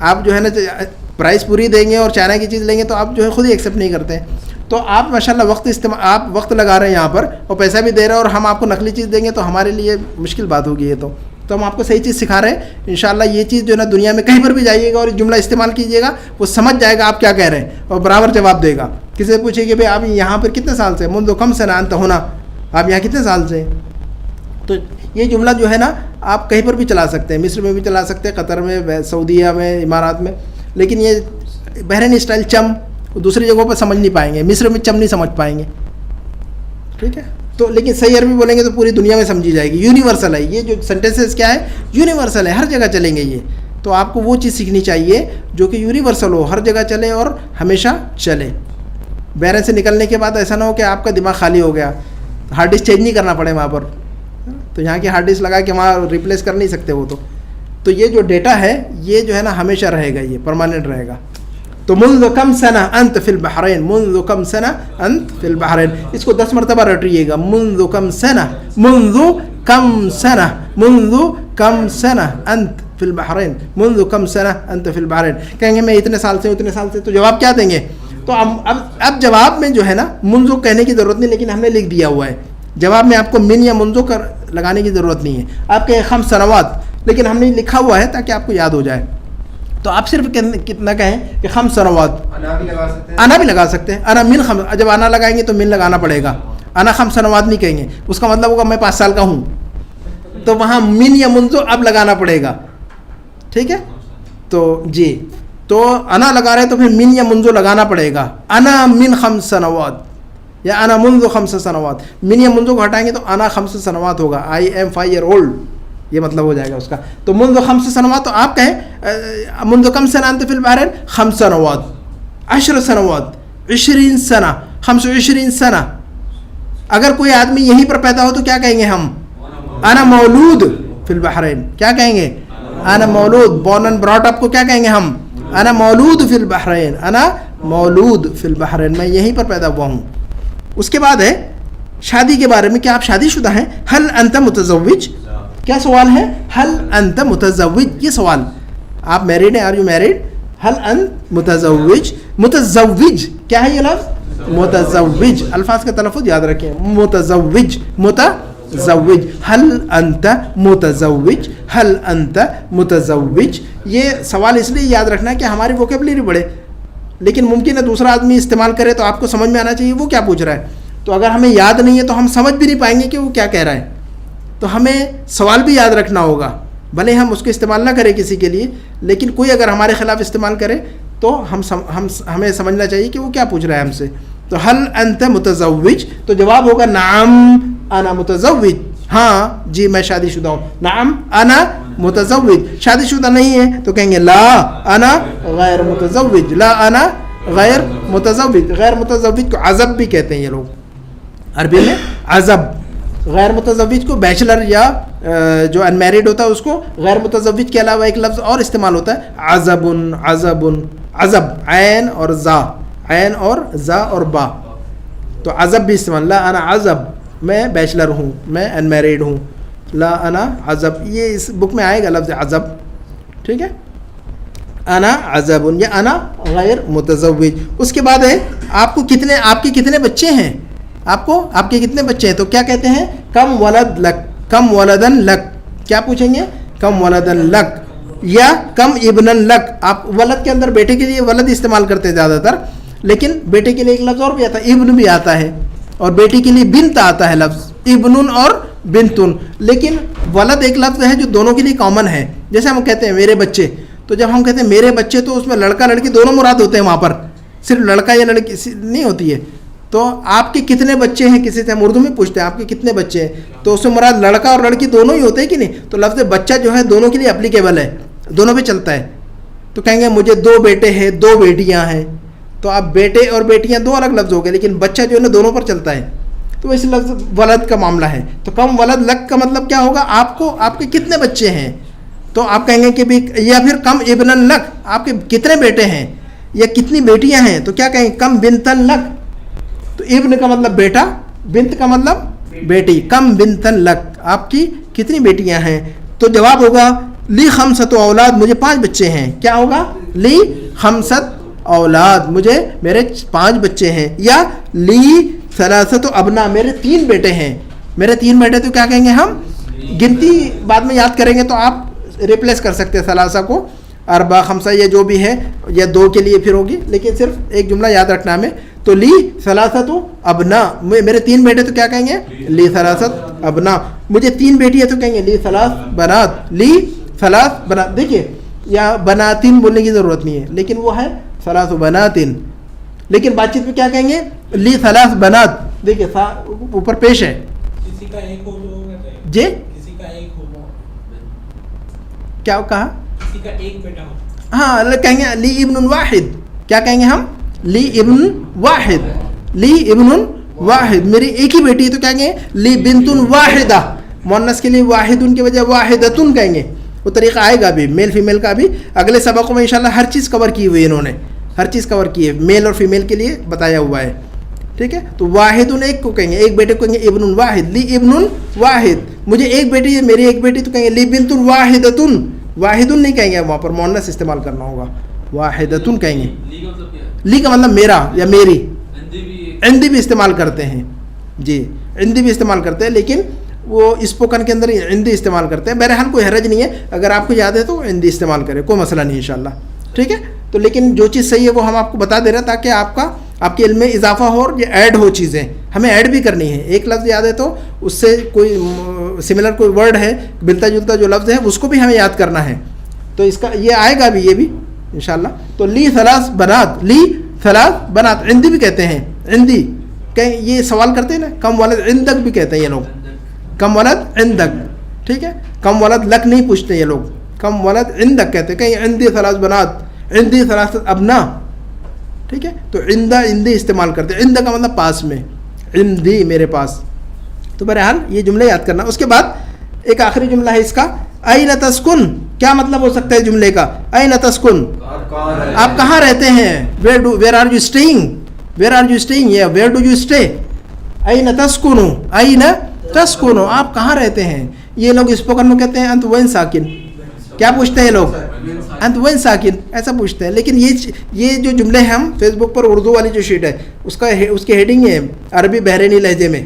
آپ جو ہے نا پرائس پوری دیں گے اور چائنا کی چیز لیں گے تو آپ جو ہے خود ہی ایکسیپٹ نہیں کرتے ہیں. تو آپ ماشاءاللہ آپ وقت لگا رہے ہیں یہاں پر اور پیسہ بھی دے رہے ہیں اور ہم آپ کو نقلی چیز دیں گے تو ہمارے لیے مشکل بات ہوگی. یہ تو ہم آپ کو صحیح چیز سکھا رہے ہیں. انشاءاللہ یہ چیز جو ہے نا دنیا میں کہیں پر بھی جائیے گا اور جملہ استعمال کیجیے گا, وہ سمجھ جائے گا آپ کیا کہہ رہے ہیں اور برابر جواب دے گا. کسی سے پوچھے کہ بھائی آپ یہاں پر کتنے سال سے, منذ کم سنہ انت ہونا, آپ یہاں کتنے سال سے. تو یہ جملہ جو ہے نا آپ کہیں پر بھی چلا سکتے ہیں, مصر میں بھی چلا سکتے ہیں, قطر میں, سعودیہ میں, امارات میں. لیکن یہ بحرین اسٹائل چم دوسری جگہوں پر سمجھ نہیں پائیں گے, مصر میں چم نہیں سمجھ پائیں گے. ٹھیک ہے, تو لیکن صحیح عربی بولیں گے تو پوری دنیا میں سمجھی جائے گی. یونیورسل ہے یہ جو سینٹینسز, کیا ہے, یونیورسل ہے, ہر جگہ چلیں گے یہ. تو آپ کو وہ چیز سیکھنی چاہیے جو کہ یونیورسل ہو, ہر جگہ چلے اور ہمیشہ چلے. بحرین سے نکلنے کے بعد ایسا نہ ہو کہ آپ کا دماغ خالی ہو گیا, ہارڈ ڈسک چینج نہیں کرنا پڑے وہاں پر. تو یہاں کی ہارڈ ڈسک لگا کے وہاں ریپلیس کر نہیں سکتے وہ. تو یہ جو ڈیٹا ہے یہ جو ہے نا ہمیشہ رہے گا, یہ پرماننٹ رہے گا. تو منذ کم سنہ انت فی البحرین, منذ کم سنہ انت فی البحرین, اس کو 10 مرتبہ رٹیے گا. منذ کم سنہ, منذ کم سنہ, منذ کم سنہ انت فی البحرین, منذ کم سنہ انت فی البحرین. کہیں گے میں اتنے سال سے, اتنے سال سے, تو جواب کیا دیں گے؟ تو اب جواب میں جو ہے نا منذ کہنے کی ضرورت نہیں, لیکن ہم نے لکھ دیا ہوا ہے. جواب میں آپ کو من یا منذ کر لگانے کی ضرورت نہیں ہے. آپ کہیں 5 سنوات, لیکن ہم نے لکھا ہوا ہے تاکہ آپ کو یاد ہو جائے. تو آپ صرف کتنا کہیں کہ 5 سنوات. انا بھی لگا سکتے ہیں, انا بھی لگا سکتے ہیں. انا من خم, جب انا لگائیں گے تو من لگانا پڑے گا. انا 5 سنوات نہیں کہیں گے, اس کا مطلب ہوگا میں 5 سال کا ہوں, تو وہاں من یا منذ اب لگانا پڑے گا. ٹھیک ہے, تو جی, تو انا لگا رہے ہیں تو پھر من یا منذ لگانا پڑے گا. انا من 5 سنوات یا انا منذ 5 سنوات. من یا منذ کو ہٹائیں گے تو انا 5 سنوات ہوگا. آئی ایم 5 ایئر اولڈ, یہ مطلب ہو جائے گا اس کا. تو منذ 5 سنوات, تو آپ کہیں منذ کم سنہ انت فی البحرین 5 سنوات, 10 سنوات, 20 سنہ, 25 سنہ. اگر کوئی آدمی یہیں پر پیدا ہو تو کیا کہیں گے ہم؟ انا مولود فی البحرین. کیا کہیں گے؟ انا مولود, بورن اینڈ براٹ اپ کو کیا کہیں گے ہم؟ انا مولود فی البحرین, انا مولود فی البحرین, میں یہیں پر پیدا ہوا ہوں. اس کے بعد ہے شادی کے بارے میں, کیا آپ شادی شدہ ہیں؟ حل انت متزوج, کیا سوال ہے؟ حل انت متزوج, یہ سوال. آپ میریڈ ہیں؟ Are you married? حل انت متزوج. متزوج کیا ہے یہ لفظ؟ متزوج. الفاظ کا تلفظ یاد رکھیں, متزوج, متزوج. حل انت متزوج, حل انت متزوج. یہ سوال اس لیے یاد رکھنا ہے کہ ہماری ووکیبلری بڑھے, لیکن ممکن ہے دوسرا آدمی استعمال کرے تو آپ کو سمجھ میں آنا چاہیے وہ کیا پوچھ رہا ہے. تو اگر ہمیں یاد نہیں ہے تو ہم سمجھ بھی نہیں پائیں گے کہ وہ کیا کہہ رہا ہے. تو ہمیں سوال بھی یاد رکھنا ہوگا, بھلے ہم اس کو استعمال نہ کریں کسی کے لیے, لیکن کوئی اگر ہمارے خلاف استعمال کرے تو ہمیں سمجھنا چاہیے کہ وہ کیا پوچھ رہا ہے ہم سے. تو حل انت متزوج, تو جواب ہوگا نعم انا متزوج, ہاں جی میں شادی شدہ ہوں. نعم انا متزوج. شادی شدہ نہیں ہے تو کہیں گے لا انا غیر متزوج, لا انا غیر متزوج. غیر متزوج کو عزب بھی کہتے ہیں یہ لوگ عربی میں, عزب. غیر متزوج کو بیچلر یا جو ان میریڈ ہوتا ہے اس کو غیر متزوج کے علاوہ ایک لفظ اور استعمال ہوتا ہے, عزب. عزب, عزب, عین اور زا, عین اور زا اور با, تو عزب بھی استعمال. لا انا عزب, میں بیچلر ہوں, میں ان میریڈ ہوں. لا انا عزب, یہ اس بک میں آئے گا لفظ عزب. ٹھیک ہے, انا عزب یا انا غیر متزوج. اس کے بعد ہے آپ کے کتنے بچے ہیں, آپ کے کتنے بچے ہیں, تو کیا کہتے ہیں؟ کم ولد لک, کم ولدن لک. کیا پوچھیں گے؟ کم ولدن لک یا کم ابنن لک. آپ ولد کے اندر بیٹے کے لیے ولد استعمال کرتے ہیں زیادہ تر, لیکن بیٹے کے لیے ایک لفظ اور بھی آتا ہے, ابن بھی آتا ہے, اور بیٹی کے لیے بنت آتا ہے لفظ, ابنن اور بنتن. لیکن ولد ایک لفظ ہے جو دونوں کے لیے کامن ہے. جیسے ہم کہتے ہیں میرے بچے, تو جب ہم کہتے ہیں میرے بچے تو اس میں لڑکا لڑکی دونوں مراد ہوتے ہیں, وہاں پر صرف لڑکا یا لڑکی نہیں ہوتی ہے. تو آپ کے کتنے بچے ہیں, کسی سے ہم اردو میں پوچھتے ہیں آپ کے کتنے بچے ہیں, تو اس میں مراد لڑکا اور لڑکی دونوں ہی ہوتے ہیں کہ نہیں. تو لفظ بچہ جو ہے دونوں کے لیے اپلیکیبل ہے, دونوں پہ چلتا ہے. تو کہیں گے مجھے 2 بیٹے ہیں 2 بیٹیاں ہیں, تو آپ بیٹے اور بیٹیاں 2 الگ لفظ ہو گئے, لیکن بچہ جو ہے نا دونوں پر چلتا ہے. تو اس لفظ ولد کا معاملہ ہے. تو کم ولد لک کا مطلب کیا ہوگا؟ آپ کے کتنے بچے ہیں. تو آپ کہیں گے کہ بھی, یا پھر کم ابن لک, آپ کے کتنے بیٹے ہیں یا کتنی بیٹیاں ہیں. تو کیا کہیں؟ کم بنتن لک. تو ابن کا مطلب بیٹا, بنت کا مطلب بیٹی. کم بنتن لک, آپ کی کتنی بیٹیاں ہیں. تو جواب ہوگا لی خمسۃ اولاد مجھے 5 بچے ہیں. کیا ہوگا؟ لی خمسۃ اولاد مجھے میرے 5 بچے ہیں. یا لی ثلاثۃ ابنا میرے 3 بیٹے ہیں. میرے 3 بیٹے تو کیا کہیں گے ہم؟ گنتی بعد میں یاد کریں گے تو آپ ریپلیس کر سکتے ہیں ثلاثہ کو اربع خمسہ یہ جو بھی ہے یا 2 کے لیے پھر ہوگی, لیکن صرف ایک جملہ یاد رکھنا ہمیں. تو لی ثلاثۃ ابنا میرے 3 بیٹے تو کیا کہیں گے؟ لی ثلاثۃ ابنا. مجھے 3 بیٹی ہے تو کہیں گے لی ثلاث بنات. لی ثلاث بنات. دیکھیے یا بناتن بولنے کی ضرورت نہیں ہے, لیکن وہ ہے ثلاث بناتن. لیکن بات چیت میں کیا کہیں گے؟ لی ثلاث بنات. دیکھیے اوپر پیش ہے کسی کا ایک ہو تو جی, کسی کا ایک ہو کیا کہا؟ کسی کا ایک بیٹا ہو. ہاں کہیں گے لی ابن واحد. کیا کہیں گے ہم؟ لی ابن واحد. لی ابن واحد میری ایک ہی بیٹی ہے تو کہیں گے لی بنت واحدہ. مؤنث کے لیے واحدن کی وجہ واحدتن کہیں گے. وہ طریقہ آئے گا بھی میل فیمیل کا بھی اگلے سبقوں میں انشاءاللہ ہر چیز کور کی ہوئی ہے, انہوں نے ہر چیز کور کی ہے, میل اور فیمیل کے لیے بتایا ہوا ہے. ٹھیک ہے, تو واحدن ایک کو کہیں گے, ایک بیٹے کو کہیں گے ابن واحد. لی ابن واحد مجھے ایک بیٹی ہے, میری ایک بیٹی تو کہیں گے لی بنت واحدتن. واحدن نہیں کہیں گے, وہاں پر مؤنث استعمال کرنا ہوگا, واحدتن کہیں گے. لی کا مطلب میرا یا میری. عندی بھی استعمال کرتے ہیں جی, عندی بھی استعمال کرتے ہیں, لیکن وہ اسپوکن کے اندر عندی استعمال کرتے ہیں. بہرحال کوئی حرج نہیں ہے, اگر آپ کو یاد ہے تو عندی استعمال کریں, کوئی مسئلہ نہیں انشاءاللہ. ٹھیک ہے, تو لیکن جو چیز صحیح ہے وہ ہم آپ کو بتا دے رہے ہیں تاکہ آپ کے علم میں اضافہ ہو اور یہ ایڈ ہو چیزیں. ہمیں ایڈ بھی کرنی ہے. ایک لفظ یاد ہے تو اس سے کوئی سملر کوئی ورڈ ہے ملتا جلتا جو لفظ ہے اس کو بھی ہمیں یاد کرنا ہے. تو اس کا یہ آئے گا بھی, یہ بھی انشاءاللہ. تو لی ثلاث بنات, لی ثلاث بنات. عندی بھی کہتے ہیں, عندی کہیں یہ سوال کرتے ہیں نا, کم ولد عندک بھی کہتے ہیں یہ لوگ, کم ولد عندک. ٹھیک ہے, کم ولد لک نہیں پوچھتے یہ لوگ, کم ولد عندک کہتے ہیں. کہیں عندی ثلاث بنات, عندی ثلاث ابنا. ٹھیک ہے, تو عندی استعمال کرتے ہیں. عند کا مطلب پاس میں, عندی میرے پاس. تو بہرحال یہ جملے یاد کرنا. اس کے بعد ایک آخری جملہ ہے اس کا, این تسکن. کیا مطلب ہو سکتا ہے جملے کا؟ این تسکن آپ کہاں رہتے ہیں. Where are you staying, where are you staying یا where do you stay. In Tucson, in Tucson آپ کہاں رہتے ہیں. یہ لوگ اسپوکن میں کہتے ہیں انت وین ساکن. کیا پوچھتے ہیں یہ لوگ؟ انت وین ساکن ایسا پوچھتے ہیں. لیکن یہ جو جملے ہیں ہم فیس بک پر اردو والی جو شیٹ ہے اس کی ہیڈنگ ہے عربی بحرینی لہجے میں.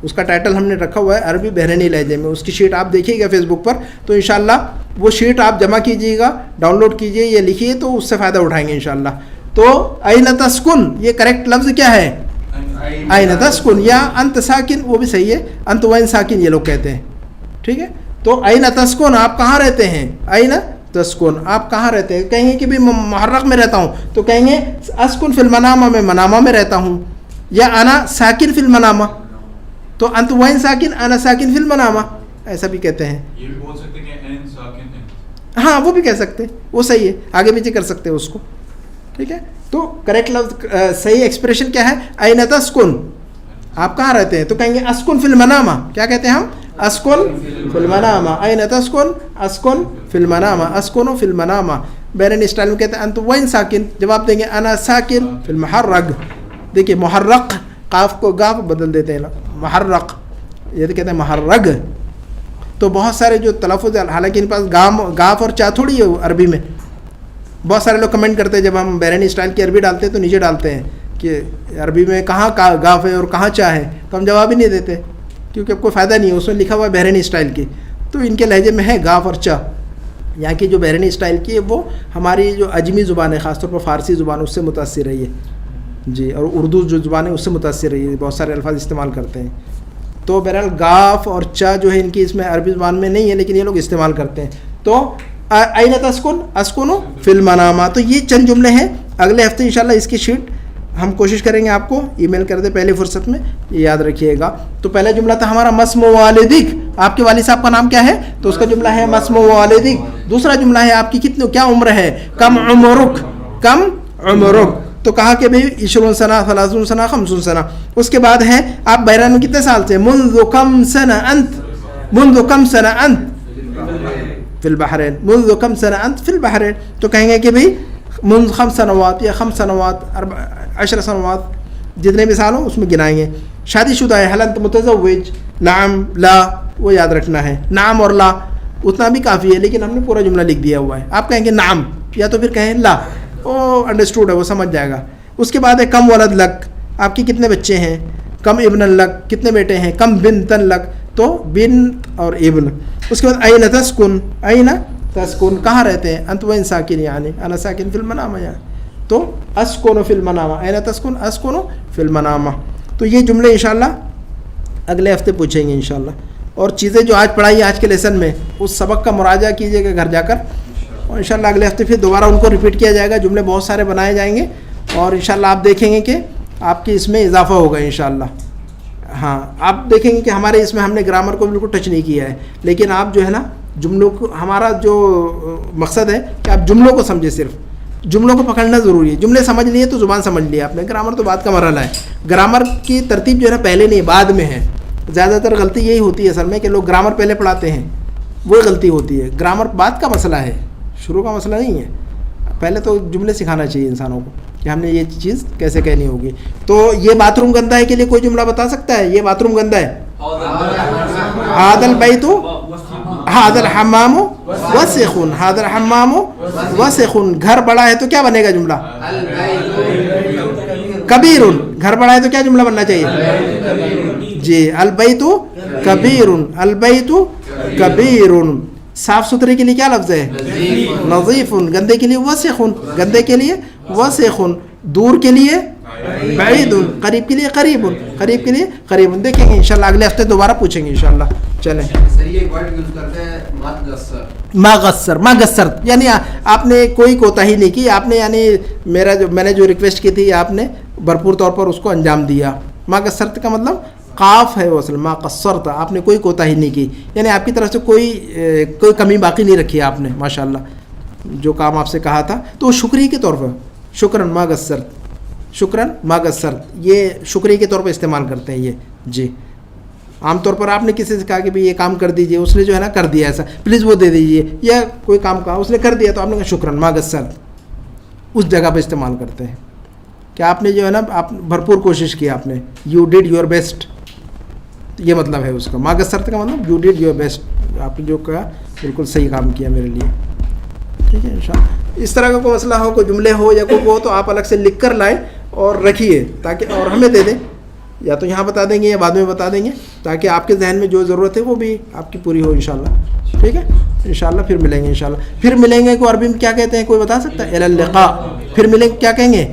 اس کا ٹائٹل ہم نے رکھا ہوا ہے عربی بحرینی لہجے میں. اس کی شیٹ آپ دیکھیے گا فیس بک پر, تو انشاءاللہ وہ شیٹ آپ جمع کیجیے گا, ڈاؤن لوڈ کیجیے یا لکھیے, تو اس سے فائدہ اٹھائیں گے انشاءاللہ. تو این تسکن یہ کریکٹ لفظ کیا ہے؟ این تسکن. یا انت ساکن وہ بھی صحیح ہے, انت وین ساکن یہ لوگ کہتے ہیں. ٹھیک ہے, تو این تسکن آپ کہاں رہتے ہیں. این تسکن آپ کہاں رہتے ہیں. کہیں گے کہ بھی محرک میں رہتا ہوں تو کہیں گے اسکن فی المنامہ میں منامہ میں رہتا ہوں. یا انا ساکن فی المنامہ, تو انت وین ساکن انا ساکن فی المنامہ ایسا بھی کہتے ہیں. یہ بھی بول سکتے ہیں کہ این ساکن ہے. ہاں وہ بھی کہہ سکتے ہیں, وہ صحیح ہے, آگے پیچھے کر سکتے ہیں اس کو. ٹھیک ہے, تو کریکٹ لفظ صحیح ایکسپریشن کیا ہے؟ این تسکن آپ کہاں رہتے ہیں. تو کہیں گے اسکن فی المنامہ. کیا کہتے ہیں ہم؟ اسکن فی المنامہ. این تسکن اسکن فی المنامہ, اسکن فی المنامہ. بحرینی اسٹائل میں کہتے ہیں انت وین ساکن. جواب دیں گے انا ساکن فی المحرق. دیکھیے محرق قاف کو گاف بدل دیتے ہیں نا, محرق یہ تو کہتے ہیں محرگ. تو بہت سارے جو تلفظ ہے, حالانکہ ان پاس گاف اور چا تھوڑی ہے عربی میں. بہت سارے لوگ کمنٹ کرتے ہیں جب ہم بحرینی اسٹائل کی عربی ڈالتے ہیں تو نیچے ڈالتے ہیں کہ عربی میں کہاں گاف ہے اور کہاں چا ہے, تو ہم جواب ہی نہیں دیتے کیونکہ کوئی فائدہ نہیں ہے. اس میں لکھا ہوا ہے بحرینی اسٹائل کی, تو ان کے لہجے میں ہے گاف اور چا. یہاں کی جو بحرینی اسٹائل کی ہے وہ ہماری جو اجمی زبان ہے, خاص طور پر فارسی زبان, اس سے متاثر رہی ہے جی, اور اردو جو زبان ہے اس سے متاثر رہی ہے. بہت سارے الفاظ استعمال کرتے ہیں. تو بہرحال گاف اور چا جو ہے ان کی اس میں عربی زبان میں نہیں ہے, لیکن یہ لوگ استعمال کرتے ہیں. تو این تسکن اسکن فی المنامہ. تو یہ چند جملے ہیں. اگلے ہفتے انشاءاللہ اس کی شیٹ ہم کوشش کریں گے آپ کو ای میل کر دیں پہلی فرصت میں, یہ یاد رکھیے گا. تو پہلا جملہ تھا ہمارا مسم والدک, آپ کے والد صاحب کا نام کیا ہے, تو اس کا جملہ ہے مسم والدک. دوسرا جملہ ہے آپ کی کیا عمر ہے, کم عمرک, کم عمرک. تو کہا کہ بھئی 20 سنہ 30 سنہ 50 سنہ. اس کے بعد ہے آپ بحرین میں کتنے سال سے, منذ کم سنہ انت, منذ کم سنہ انت فی البحرین, منذ کم سنہ انت فی البحرین. تو کہیں گے کہ بھئی منذ 5 سنوات یا 5 سنوات 10 سنوات, جتنے بھی سال ہوں اس میں گنائیں گے. شادی شدہ ہے, حل انت متزوج, نعم لا وہ یاد رکھنا ہے. نعم اور لا اتنا بھی کافی ہے, لیکن ہم نے پورا جملہ لکھ دیا ہوا ہے. آپ کہیں گے نعم یا تو پھر کہیں لا, وہ انڈرسٹوڈ ہے, وہ سمجھ جائے گا. اس کے بعد ہے کم ولد لک, آپ کی کتنے بچے ہیں. کم ابن لک, کتنے بیٹے ہیں. کم بنتن لک, تو بنت اور ابن. اس کے بعد این تسکن, این تسکن, کہاں رہتے ہیں. انت وین ساکن, یعنی انا ساکن فی المنامہ, یعنی تو اسکن فی المنامہ, این تسکن اسکن فی المنامہ. تو یہ جملے انشاءاللہ اگلے ہفتے پوچھیں گے انشاءاللہ. اور چیزیں جو آج پڑھائی آج کے لیسن میں, اس سبق کا مراجعہ کیجیے گا گھر جا کر, اور انشاءاللہ اگلے ہفتے پھر دوبارہ ان کو ریپیٹ کیا جائے گا. جملے بہت سارے بنائے جائیں گے, اور انشاءاللہ آپ دیکھیں گے کہ آپ کی اس میں اضافہ ہوگا انشاءاللہ. ہاں, آپ دیکھیں گے کہ ہمارے اس میں ہم نے گرامر کو بالکل ٹچ نہیں کیا ہے, لیکن آپ جو ہے نا جملوں کو, ہمارا جو مقصد ہے کہ آپ جملوں کو سمجھیں, صرف جملوں کو پکڑنا ضروری ہے. جملے سمجھ لیے تو زبان سمجھ لیا آپ نے. گرامر تو بعد کا مرحلہ ہے. گرامر کی ترتیب جو ہے نا پہلے نہیں بعد میں ہے. زیادہ تر غلطی یہی ہوتی ہے اصل میں کہ لوگ گرامر پہلے پڑھاتے ہیں, وہی غلطی ہوتی ہے. گرامر بعد کا مسئلہ ہے, شروع کا مسئلہ نہیں ہے. پہلے تو جملے سکھانا چاہیے انسانوں کو کہ ہم نے یہ چیز کیسے کہنی ہوگی. تو یہ باتھ روم گندا ہے کے لیے کوئی جملہ بتا سکتا ہے, یہ باتھ روم گندا ہے. هذا البيت, هذا الحمام وسخ, هذا الحمام وسخ. گھر بڑا ہے تو کیا بنے گا جملہ. کبیر, گھر بڑا ہے تو کیا جملہ بننا چاہیے جی. البیت کبیر, البیت کبیر. صاف ستھرے کے لیے کیا لفظ ہے. نظیف. گندے کے لیے وسخ, گندے کے لیے وسخ. دور کے لیے بعید, قریب کے لیے قریب, قریب کے لیے قریب. دیکھیں گے انشاءاللہ اگلے ہفتے دوبارہ پوچھیں گے انشاءاللہ. چلیں, سر یہ ورڈ یوز کرتے ہیں مغصر. مغصر, مغصر یعنی آپ نے کوئی کوتاہی نہیں کی. آپ نے یعنی میں نے جو ریکویسٹ کی تھی آپ نے بھرپور طور پر اس کو انجام دیا. مغصرت کا مطلب قاف ہے وہ اصل, ما قصرت, آپ نے کوئی کوتاہی نہیں کی, یعنی آپ کی طرف سے کوئی کمی باقی نہیں رکھی آپ نے ماشاءاللہ. جو کام آپ سے کہا تھا تو شکریہ کے طور پر, شکراً ما قصرت, شکراً ما قصرت, یہ شکریہ کے طور پر استعمال کرتے ہیں یہ جی. عام طور پر آپ نے کسی سے کہا کہ بھئی یہ کام کر دیجئے, اس نے جو ہے نا کر دیا ایسا, پلیز وہ دے دیجئے, یا کوئی کام کہا اس نے کر دیا تو آپ نے کہا شکراً ما قصرت, اس جگہ پہ استعمال کرتے ہیں کہ آپ نے جو ہے نا آپ بھرپور کوشش کی, آپ نے یو ڈیڈ یور بیسٹ, یہ مطلب ہے اس کا. ما قصرت کا مطلب یو ڈیڈ یور بیسٹ, آپ نے جو کہا بالکل صحیح کام کیا میرے لیے. ٹھیک ہے انشاءاللہ. اس طرح کا کوئی مسئلہ ہو, کوئی جملے ہو یا کوئی ہو, تو آپ الگ سے لکھ کر لائیں اور رکھیے تاکہ, اور ہمیں دے دیں, یا تو یہاں بتا دیں گے یا بعد میں بتا دیں گے, تاکہ آپ کے ذہن میں جو ضرورت ہے وہ بھی آپ کی پوری ہو انشاءاللہ. ٹھیک ہے انشاءاللہ. پھر ملیں گے انشاءاللہ. پھر ملیں گے کو عربی میں کیا کہتے ہیں, کوئی بتا سکتا ہے. الی اللقاء. پھر ملیں کیا کہیں گے.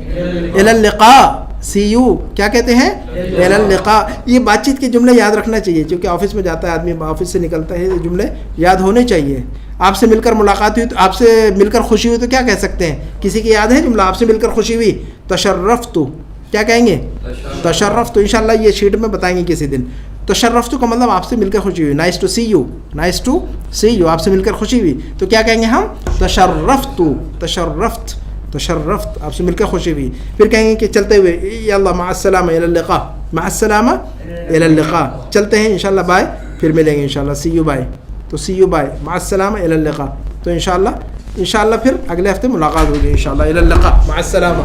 الی اللقاء, سی یو کیا کہتے ہیں. الی اللقاء. یہ بات چیت کے جملے یاد رکھنا چاہیے, کیونکہ آفس میں جاتا ہے آدمی, آفس سے نکلتا ہے, جملے یاد ہونے چاہیے. آپ سے مل کر ملاقات ہوئی تو, آپ سے مل کر خوشی ہوئی تو کیا کہہ سکتے ہیں. کسی کی یاد ہے جملہ, آپ سے مل کر خوشی ہوئی, تشرفت, کیا کہیں گے. تشرفت. انشاءاللہ یہ شیٹ میں بتائیں گے کسی دن. تشرفت کا مطلب آپ سے مل کر خوشی ہوئی. Nice to see you, nice to see you, آپ سے مل کر خوشی ہوئی تو کیا کہیں گے ہم. تشرفت, تشرفت, تشرفت, آپ سے مل کر خوشی ہوئی. پھر کہیں گے کہ چلتے ہوئے, یلا مع السلامہ الی اللقاء, مع السلامہ الی اللقاء, چلتے ہیں انشاءاللہ, بائے, پھر ملیں گے انشاءاللہ. سی یو بائے, تو سی یو بائے, مع السلامہ الی اللقاء. تو انشاءاللہ پھر اگلے ہفتے ملاقات ہوگی انشاءاللہ. الی اللقاء, مع السلامہ.